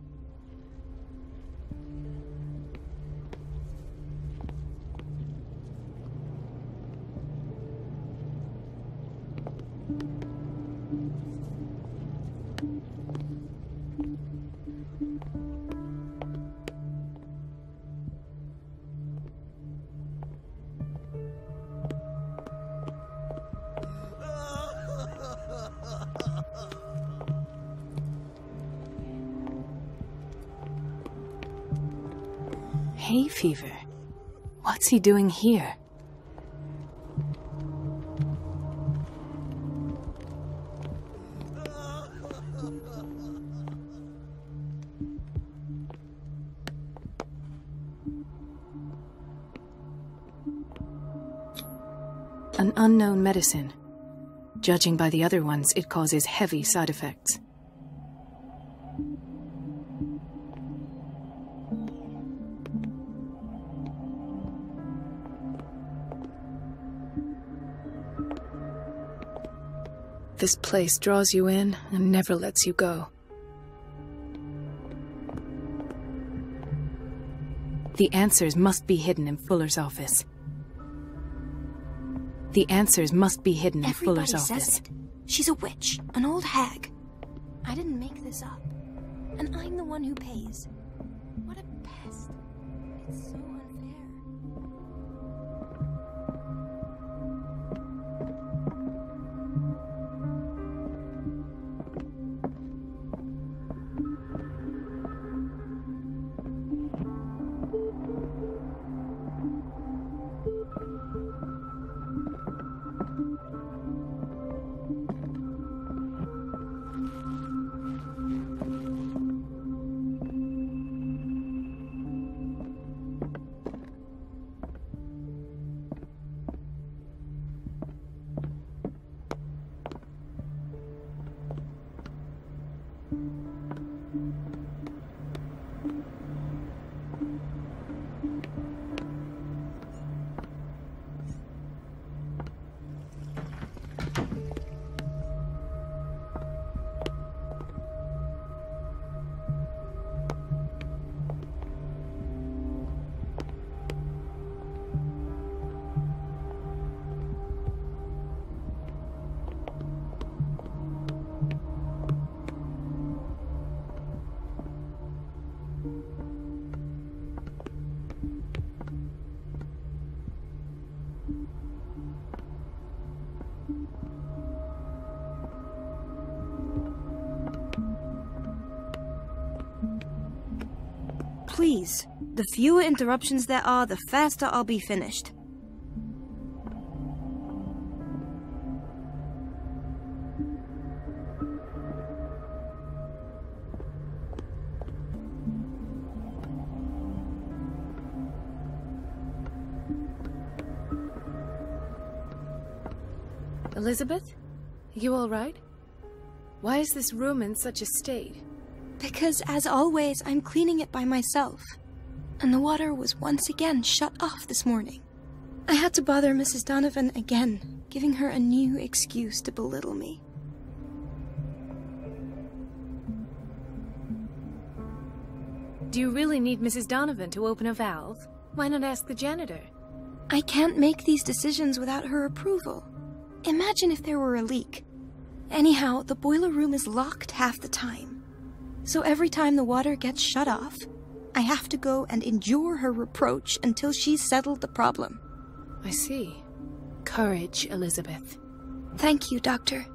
Hay fever? What's he doing here? An unknown medicine. Judging by the other ones, it causes heavy side effects. This place draws you in and never lets you go. The answers must be hidden in Fuller's office. The answers must be hidden in Fuller's office. Everybody says it. She's a witch, an old hag. I didn't make this up. And I'm the one who pays. What a pest. It's so unfair. Please, the fewer interruptions there are, the faster I'll be finished. Elizabeth? You all right? Why is this room in such a state? Because, as always, I'm cleaning it by myself. And the water was once again shut off this morning. I had to bother Mrs. Donovan again, giving her a new excuse to belittle me. Do you really need Mrs. Donovan to open a valve? Why not ask the janitor? I can't make these decisions without her approval. Imagine if there were a leak. Anyhow, the boiler room is locked half the time. So every time the water gets shut off, I have to go and endure her reproach until she's settled the problem. I see. Courage, Elizabeth. Thank you, Doctor.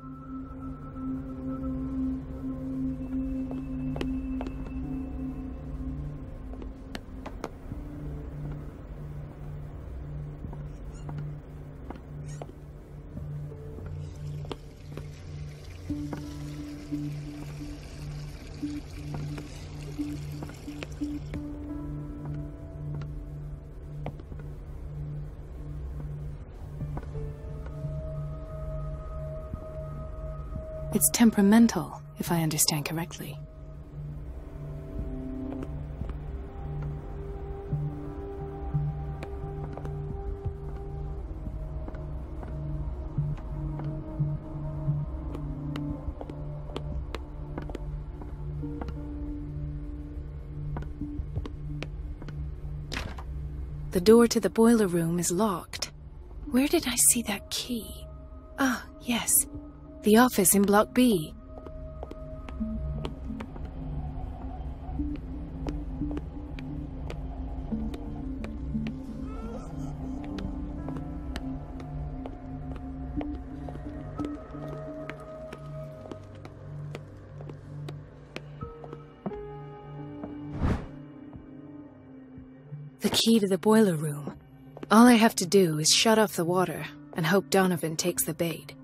It's temperamental, if I understand correctly. The door to the boiler room is locked. Where did I see that key? Ah, yes. The office in Block B. The key to the boiler room. All I have to do is shut off the water and hope Donovan takes the bait.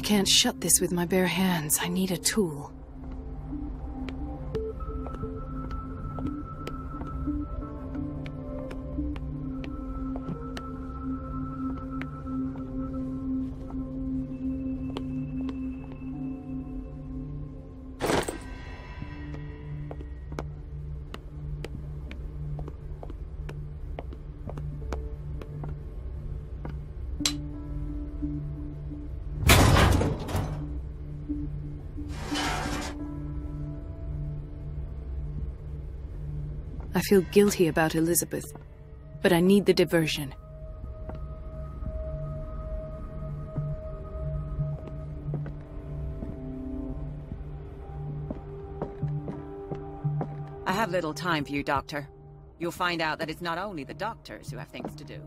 can't shut this with my bare hands. I need a tool. I feel guilty about Elizabeth, but I need the diversion. I have little time for you, Doctor. You'll find out that it's not only the doctors who have things to do.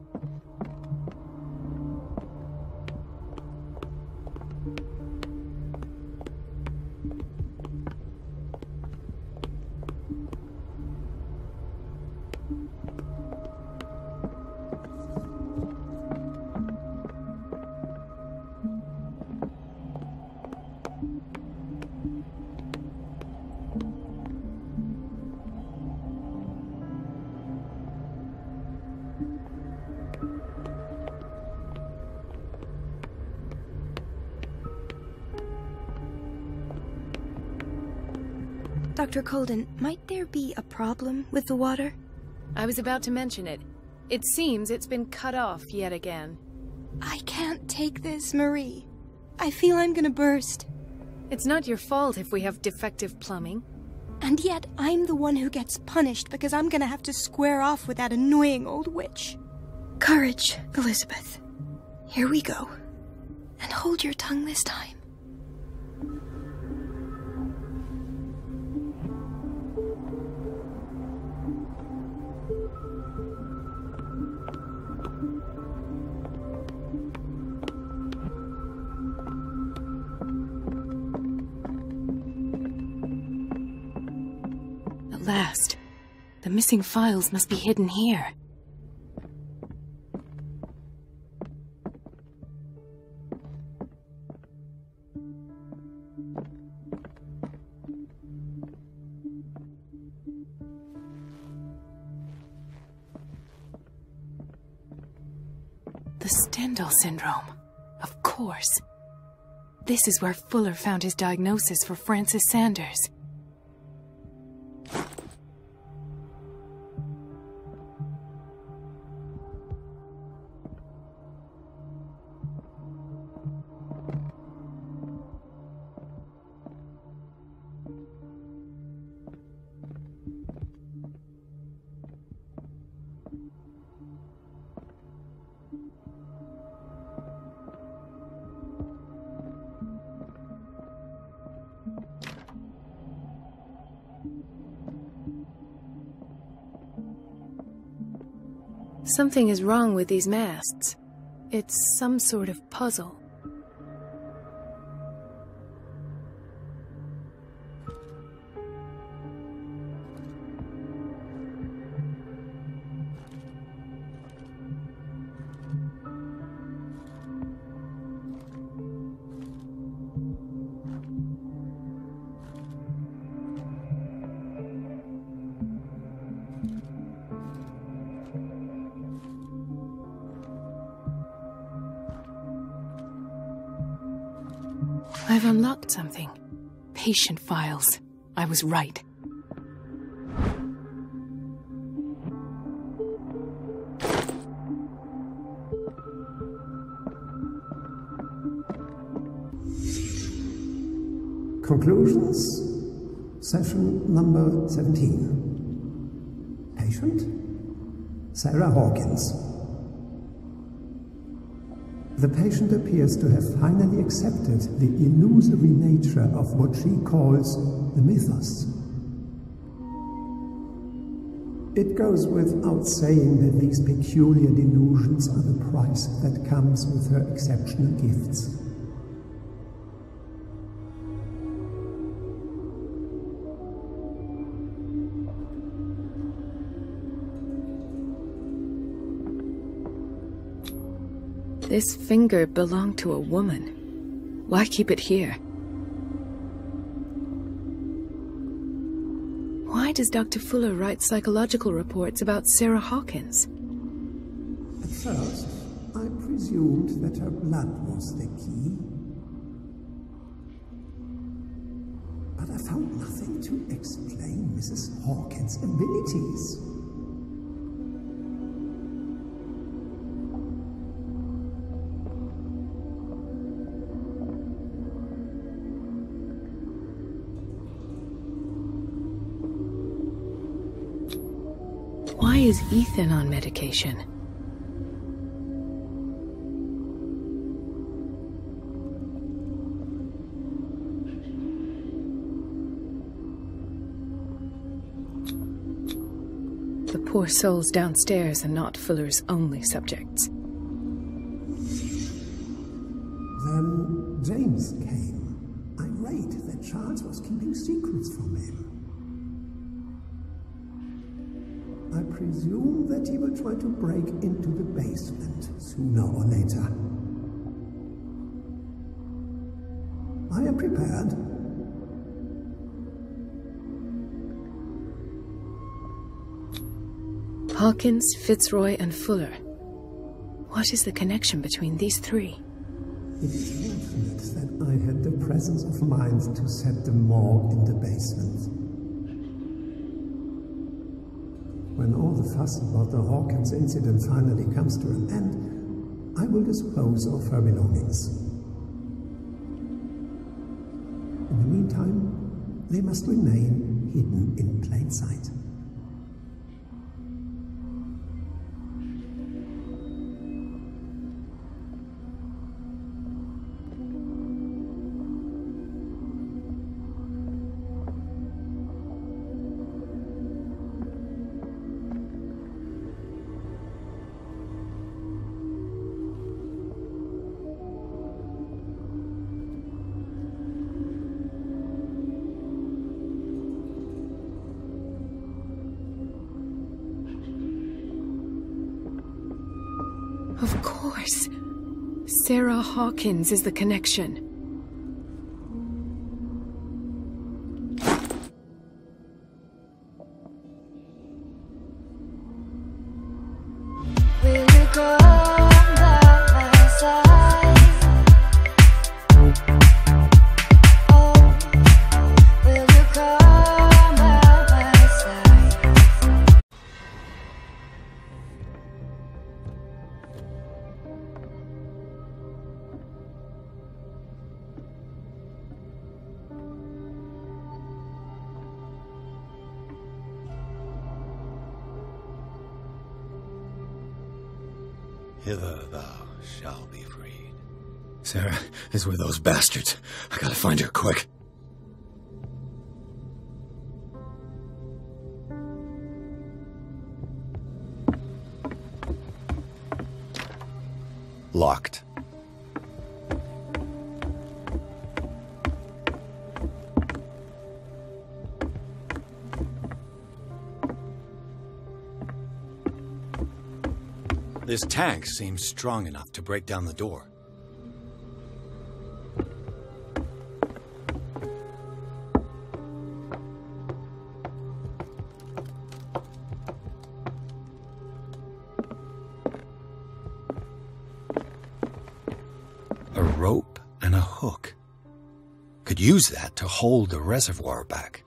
Dr. Colden, might there be a problem with the water? I was about to mention it. It seems it's been cut off yet again. I can't take this, Marie. I feel I'm gonna burst. It's not your fault if we have defective plumbing. And yet, I'm the one who gets punished because I'm gonna have to square off with that annoying old witch. Courage, Elizabeth. Here we go. And hold your tongue this time. At last. The missing files must be hidden here. The Stendhal syndrome. Of course. This is where Fuller found his diagnosis for Francis Sanders. Something is wrong with these masts. It's some sort of puzzle. I've unlocked something. Patient files. I was right. Conclusions. Session number 17. Patient? Sarah Hawkins. The patient appears to have finally accepted the illusory nature of what she calls the mythos. It goes without saying that these peculiar delusions are the price that comes with her exceptional gifts. This finger belonged to a woman. Why keep it here? Why does Dr. Fuller write psychological reports about Sarah Hawkins? At first, I presumed that her blood was the key. But I found nothing to explain Mrs. Hawkins' abilities. Why is Ethan on medication? The poor souls downstairs are not Fuller's only subjects. Then James came, irate that Charles was keeping secrets from him. I presume that he will try to break into the basement sooner or later. I am prepared. Hawkins, Fitzroy, and Fuller. What is the connection between these three? It is fortunate that I had the presence of mind to set the morgue in the basement. When all the fuss about the Hawkins incident finally comes to an end, I will dispose of her belongings. In the meantime, they must remain hidden in plain sight. Of course. Sarah Hawkins is the connection. Will you come by my side? Oh, will you come by my side? Hither thou shalt be freed. Sarah is with those bastards. I gotta find her quick. Locked. This tank seems strong enough to break down the door. A rope and a hook. Could use that to hold the reservoir back.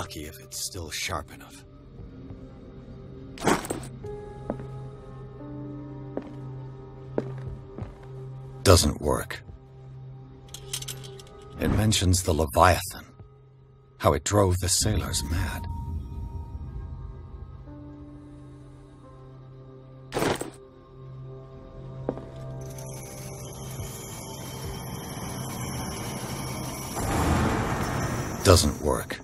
lucky if it's still sharp enough. Doesn't work. It mentions the Leviathan, how it drove the sailors mad. Doesn't work.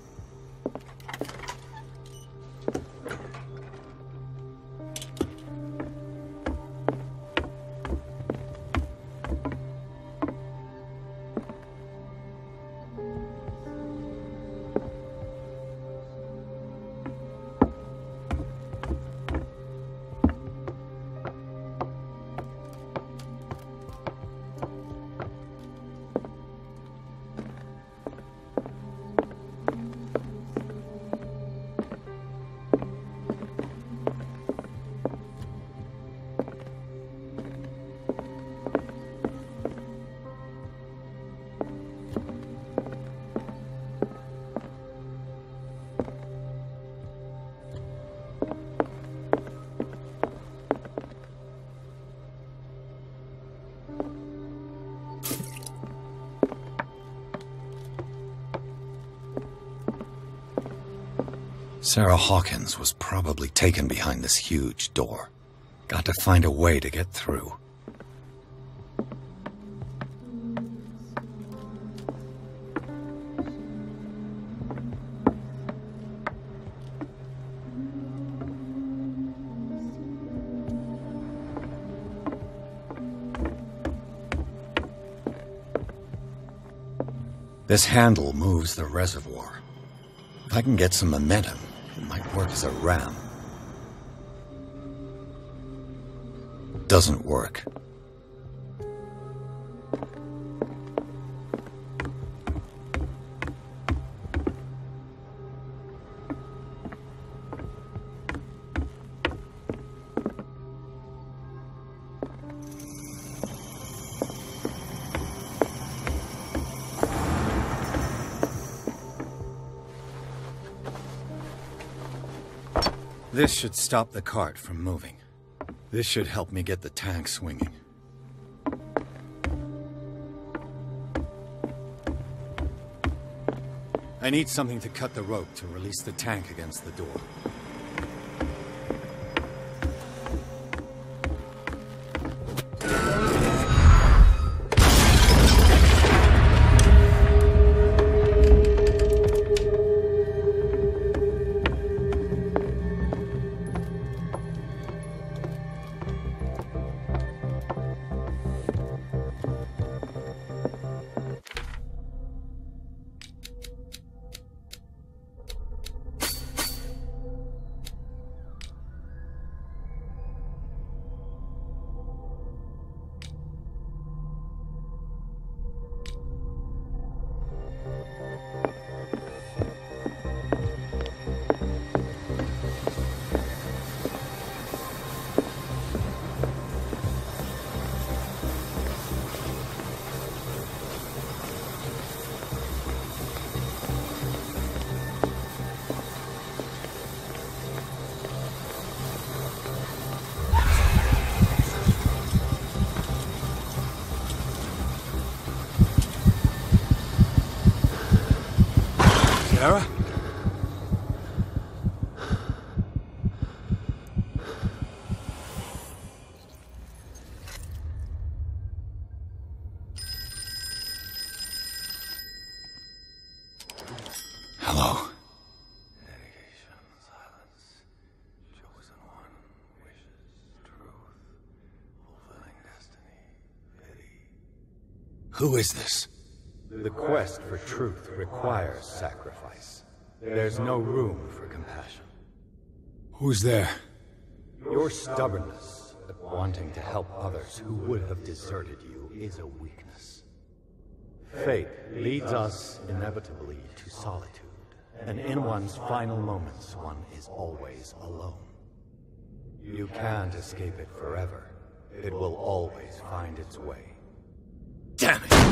Sarah Hawkins was probably taken behind this huge door. Got to find a way to get through. This handle moves the reservoir. If I can get some momentum, it might work as a ram. Doesn't work. This should stop the cart from moving. This should help me get the tank swinging. I need something to cut the rope to release the tank against the door. Sarah? Hello. Dedication, silence, chosen one, wishes, truth, fulfilling destiny, pity. Who is this? The quest for truth requires sacrifice. There's no room for compassion. Who's there? Your stubbornness at wanting to help others who would have deserted you is a weakness. Fate leads us inevitably to solitude, and in one's final moments, one is always alone. You can't escape it forever. It will always find its way. Damn it! 「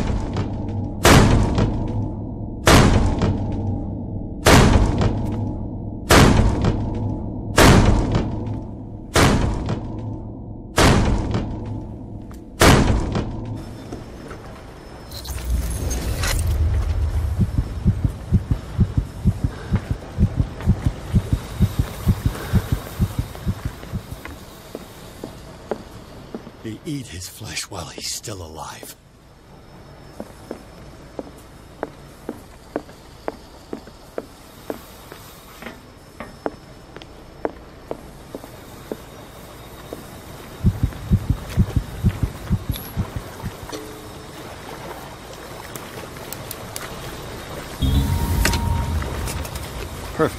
They eat his flesh while he's still alive. Perfect.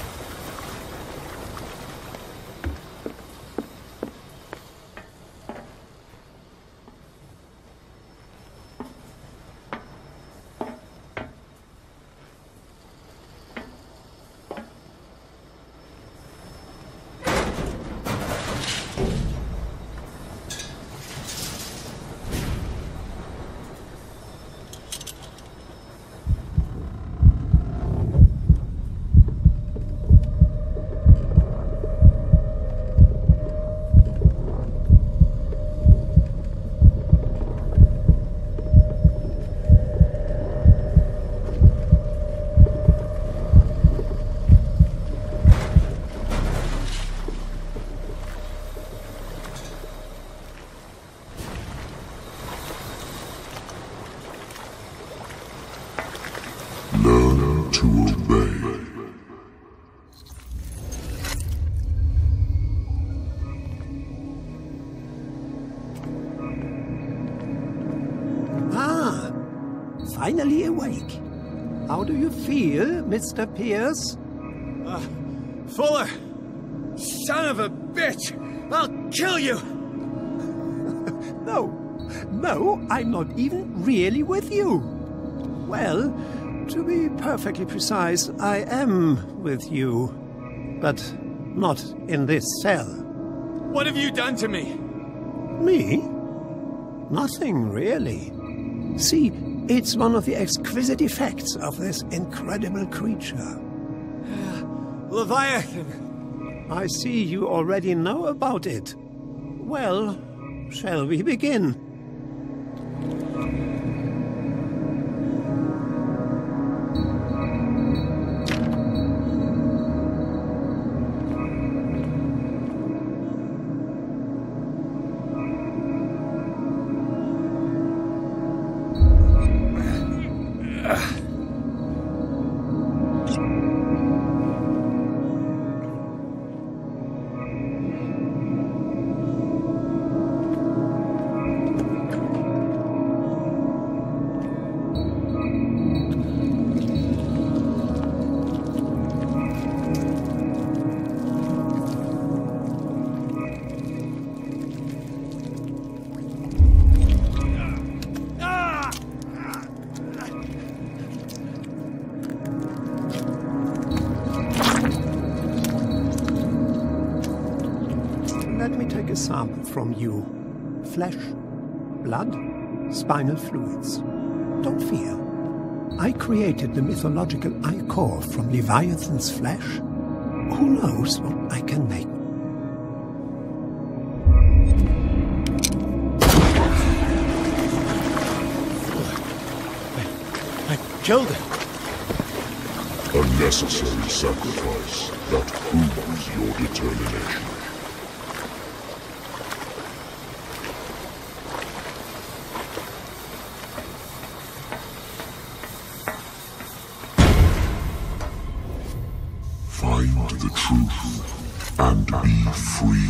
Learn to obey. Ah, finally awake. How do you feel, Mr. Pierce? Fuller! Son of a bitch! I'll kill you! No, I'm not even really with you. Well, to be perfectly precise, I am with you. But not in this cell. What have you done to me? Me? Nothing, really. See, it's one of the exquisite effects of this incredible creature. Leviathan! I see you already know about it. Well, shall we begin? Let me take a sample from you. Flesh, blood, spinal fluids. Don't fear. I created the mythological ichor from Leviathan's flesh. Who knows what I can make? I killed him. A necessary sacrifice that proves your determination. Find the truth and be free.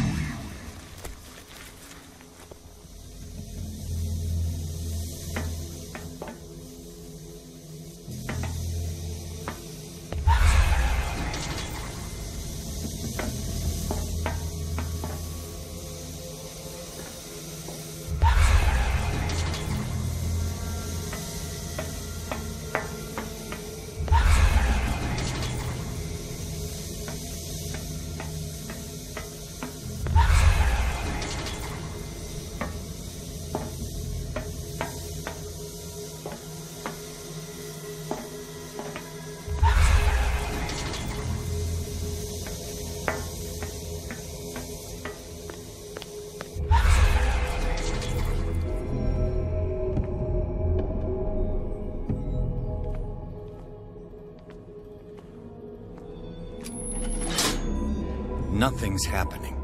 Nothing's happening.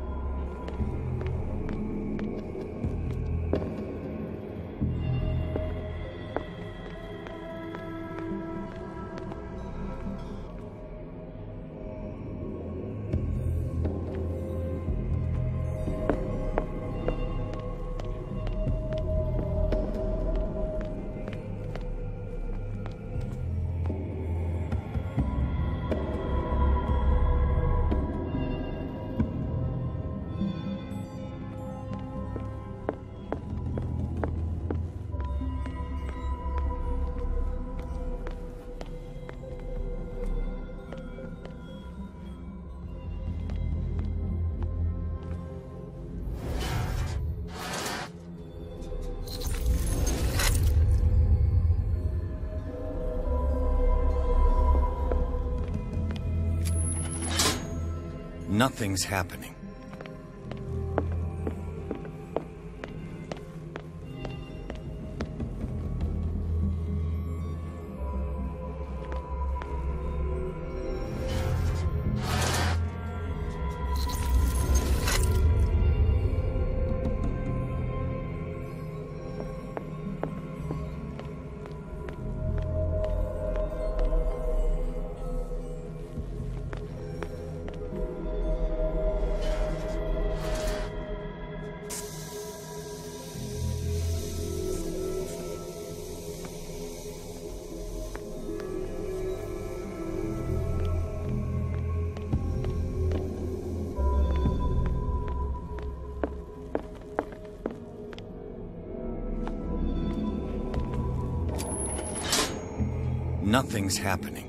Nothing's happening. Nothing's happening.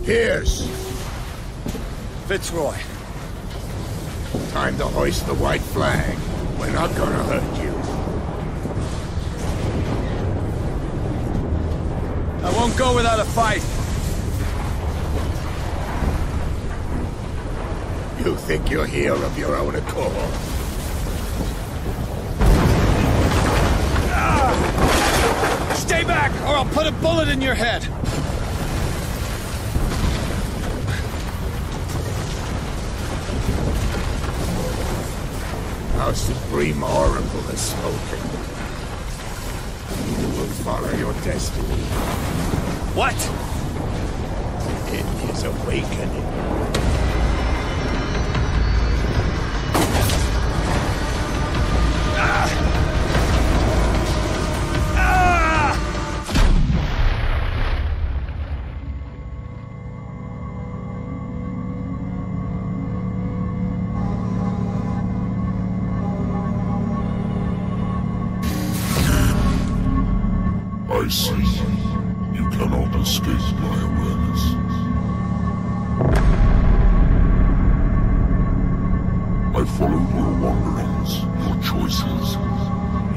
Pierce! Fitzroy. Time to hoist the white flag. We're not gonna hurt you. I won't go without a fight. You think you're here of your own accord? Stay back, or I'll put a bullet in your head! Our Supreme Oracle has spoken. You will follow your destiny. What? It is awakening. I see. You cannot escape my awareness. I followed your wanderings, your choices,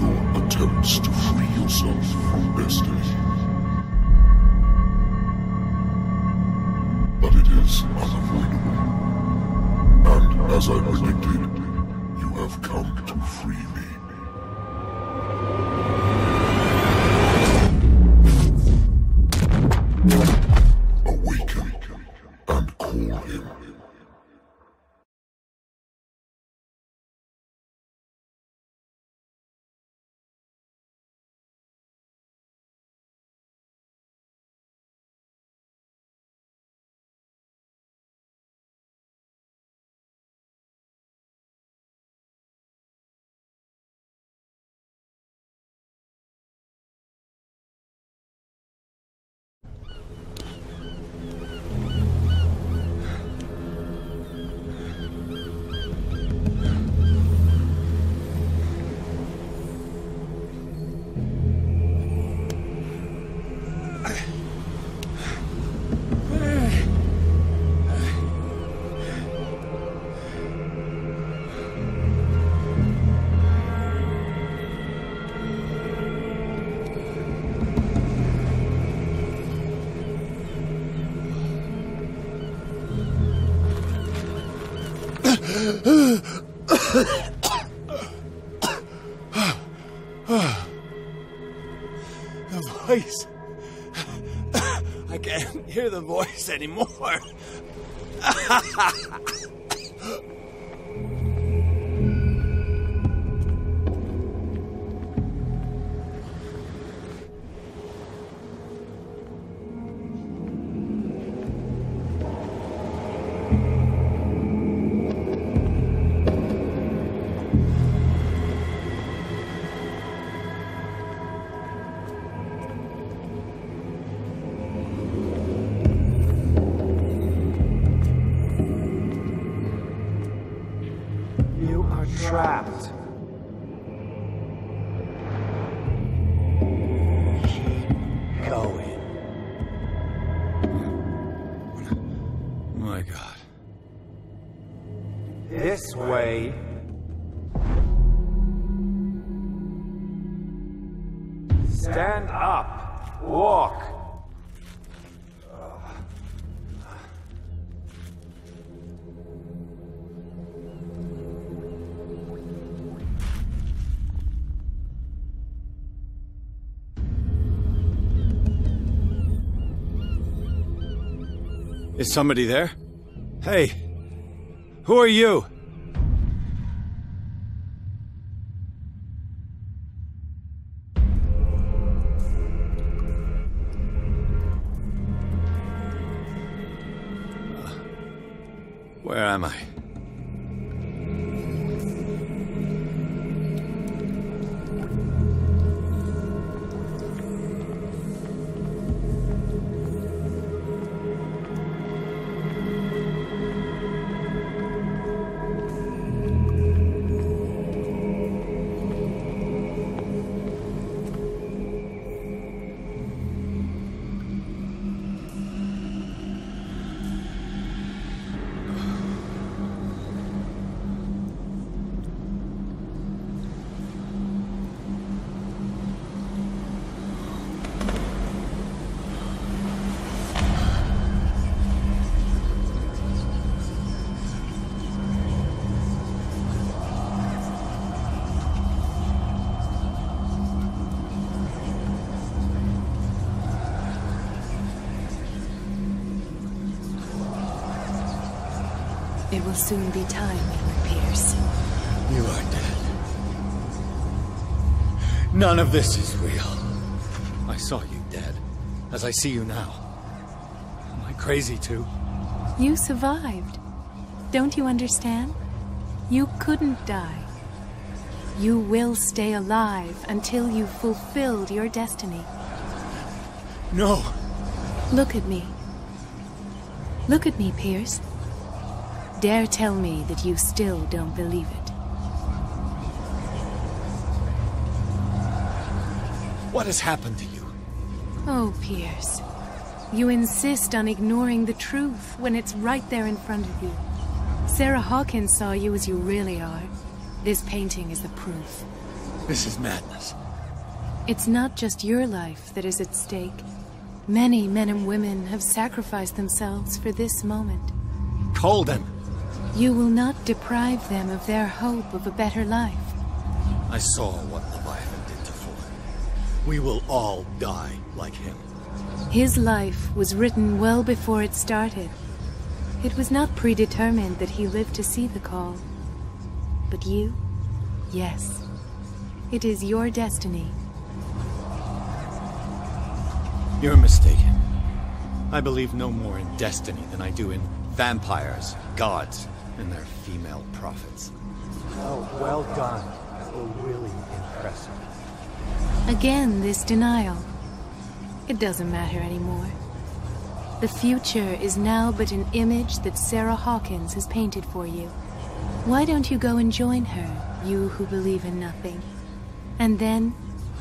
your attempts to free yourself from destiny. But it is unavoidable. And as I predicted, you have come to free me. Awaken and call him. The voice. I can't hear the voice anymore. Trapped. Keep going. My God. This way. Stand up. Walk. Is somebody there? Hey, who are you? Where am I? It will soon be time, Edward Pierce. You are dead. None of this is real. I saw you dead, as I see you now. Am I crazy too? You survived. Don't you understand? You couldn't die. You will stay alive until you've fulfilled your destiny. No! Look at me. Look at me, Pierce. Dare tell me that you still don't believe it. What has happened to you? Oh, Pierce. You insist on ignoring the truth when it's right there in front of you. Sarah Hawkins saw you as you really are. This painting is the proof. This is madness. It's not just your life that is at stake. Many men and women have sacrificed themselves for this moment. Colden! You will not deprive them of their hope of a better life. I saw what Leviathan did to Fuller. We will all die like him. His life was written well before it started. It was not predetermined that he lived to see the call. But you? Yes. It is your destiny. You're mistaken. I believe no more in destiny than I do in vampires, gods, and their female prophets. Oh, well done. Oh, really impressive. Again, this denial. It doesn't matter anymore. The future is now but an image that Sarah Hawkins has painted for you. Why don't you go and join her, you who believe in nothing? And then,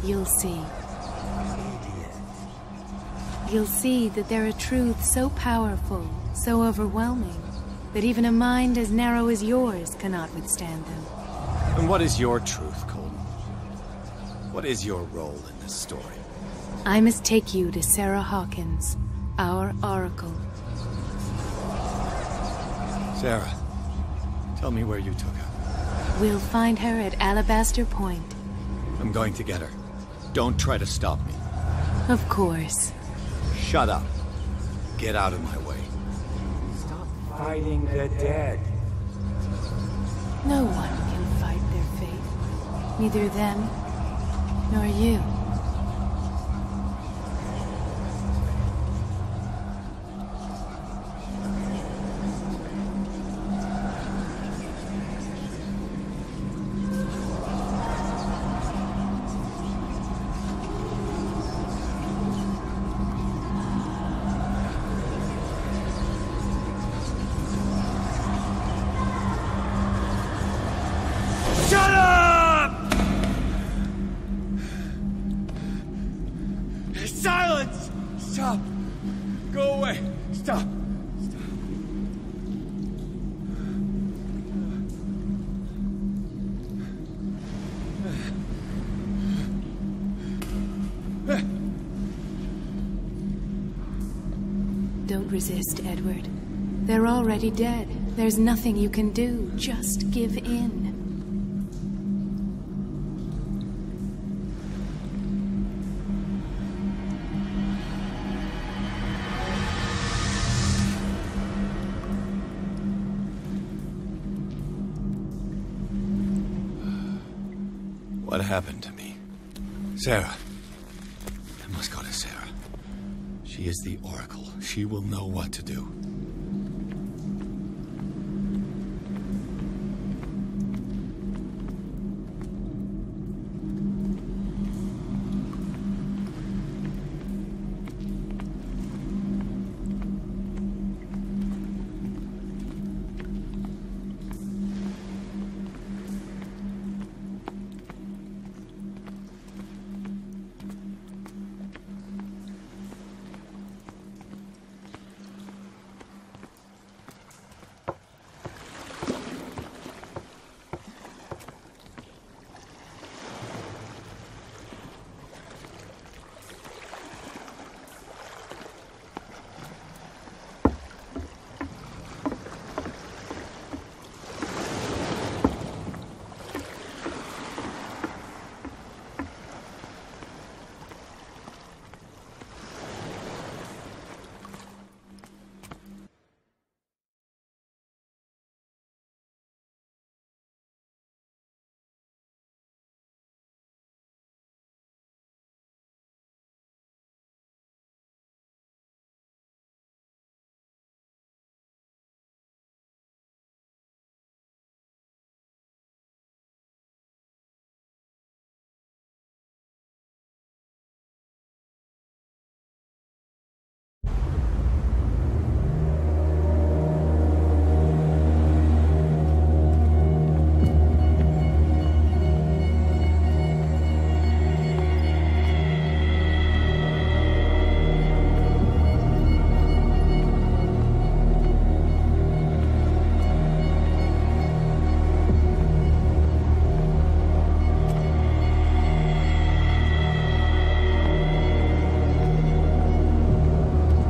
you'll see. You'll see that there are truths so powerful, so overwhelming, that even a mind as narrow as yours cannot withstand them. And what is your truth, Colden? What is your role in this story? I must take you to Sarah Hawkins, our Oracle. Sarah, Tell me where you took her. We'll find her at Alabaster Point. I'm going to get her. Don't try to stop me. Of course. Shut up. Get out of my way. Stop fighting the dead. No one can fight their fate. Neither them, nor you. Silence! Stop! Go away! Stop! Don't resist, Edward. They're already dead. There's nothing you can do. Just give in. What happened to me? Sarah. I must go to Sarah. She is the Oracle. She will know what to do.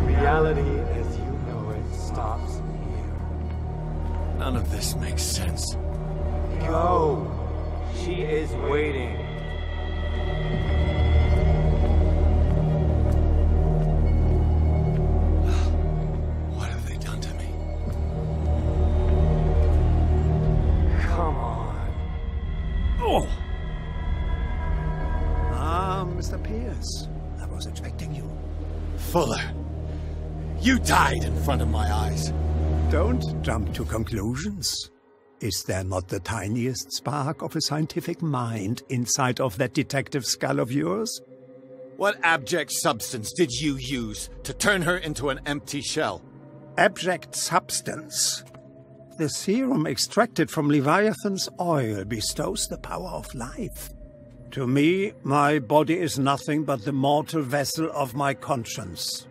Reality as you know it stops here. None of this makes sense. Go! She is waiting. What have they done to me? Come on. Oh! Ah, Mr. Pierce. I was expecting you. Fuller! You died in front of my eyes. Don't jump to conclusions. Is there not the tiniest spark of a scientific mind inside of that detective skull of yours? What abject substance did you use to turn her into an empty shell? Abject substance? The serum extracted from Leviathan's oil bestows the power of life. To me, my body is nothing but the mortal vessel of my conscience.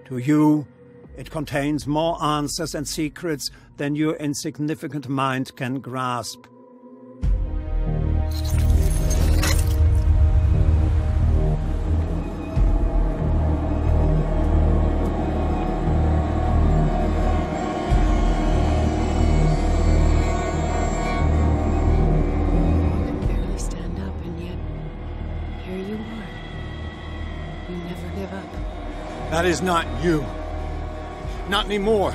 To you, it contains more answers and secrets than your insignificant mind can grasp. You never give up. That is not you. Not anymore.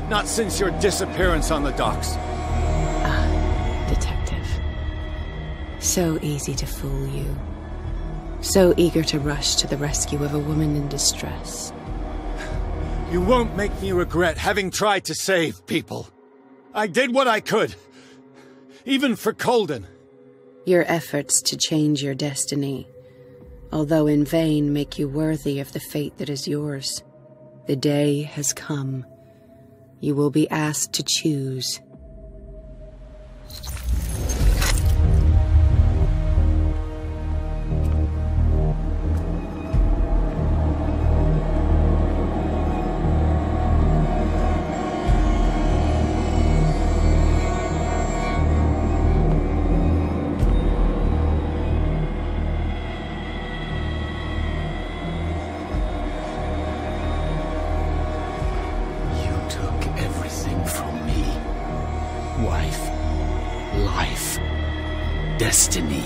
Not since your disappearance on the docks. Detective. So easy to fool you. So eager to rush to the rescue of a woman in distress. You won't make me regret having tried to save people. I did what I could. Even for Colden. Your efforts to change your destiny, although in vain, make you worthy of the fate that is yours. The day has come. You will be asked to choose. Destiny.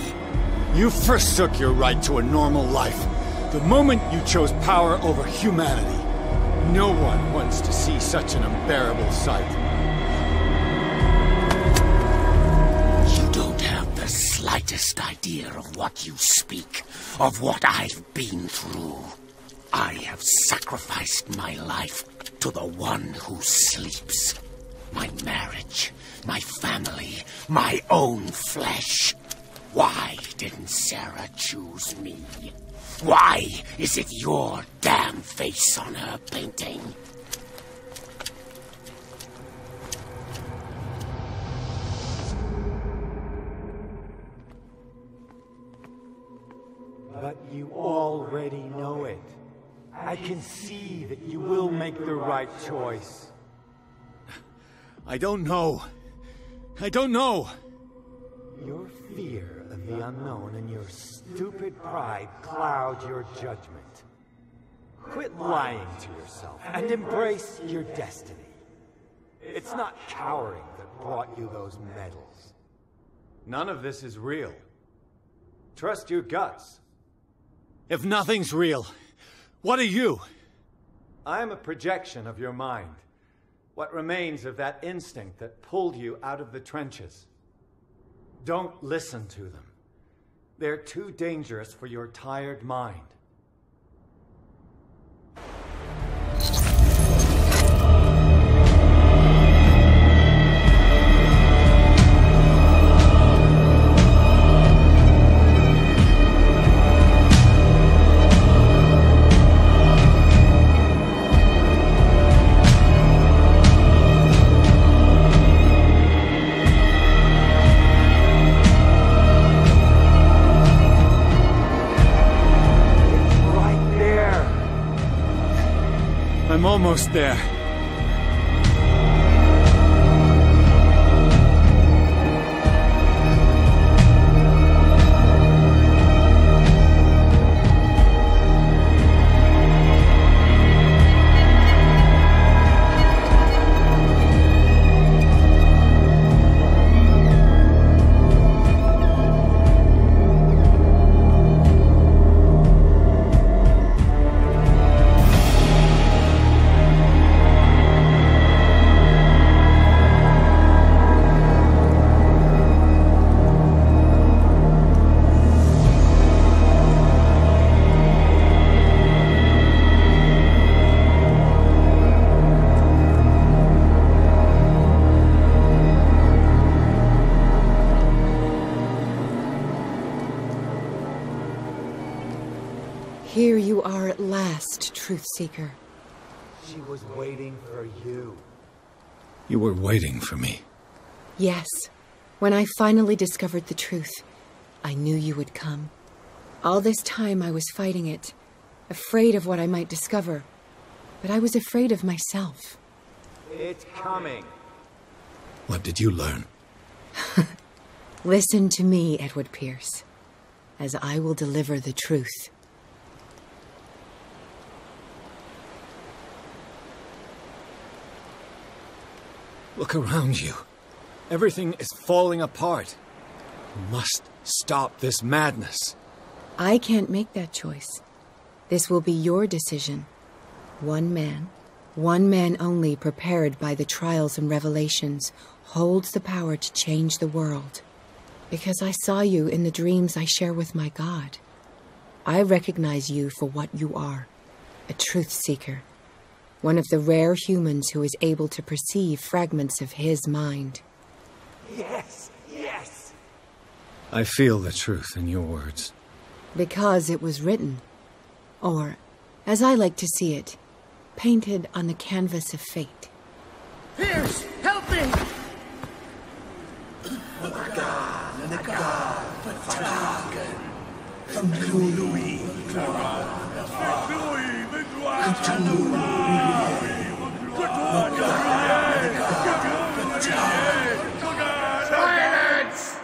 You forsook your right to a normal life the moment you chose power over humanity. No one wants to see such an unbearable sight. You don't have the slightest idea of what you speak, of what I've been through. I have sacrificed my life to the one who sleeps. My marriage, my family, my own flesh. Why didn't Sarah choose me? Why is it your damn face on her painting? But you already know it. I can see that you will make the right choice. I don't know. I don't know. Your fear of the unknown and your stupid pride cloud your judgment. Quit lying to yourself and embrace your destiny. It's not cowering that brought you those medals. None of this is real. Trust your guts. If nothing's real, what are you? I am a projection of your mind. What remains of that instinct that pulled you out of the trenches. Don't listen to them. They're too dangerous for your tired mind. I'm almost there. Here you are at last, Truth Seeker. She was waiting for you. You were waiting for me. Yes. When I finally discovered the truth, I knew you would come. All this time I was fighting it, afraid of what I might discover. But I was afraid of myself. It's coming. What did you learn? Listen to me, Edward Pierce, as I will deliver the truth. Look around you. Everything is falling apart. You must stop this madness. I can't make that choice. This will be your decision. One man only, prepared by the trials and revelations, holds the power to change the world. Because I saw you in the dreams I share with my God. I recognize you for what you are, a truth seeker. One of the rare humans who is able to perceive fragments of his mind. Yes, yes! I feel the truth in your words. Because it was written. Or, as I like to see it, painted on the canvas of fate. Pierce, help me! The god, Vertagen. Cthulhu, Silence!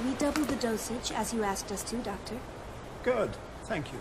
We doubled the dosage, as you asked us to, Doctor. Good. Thank you.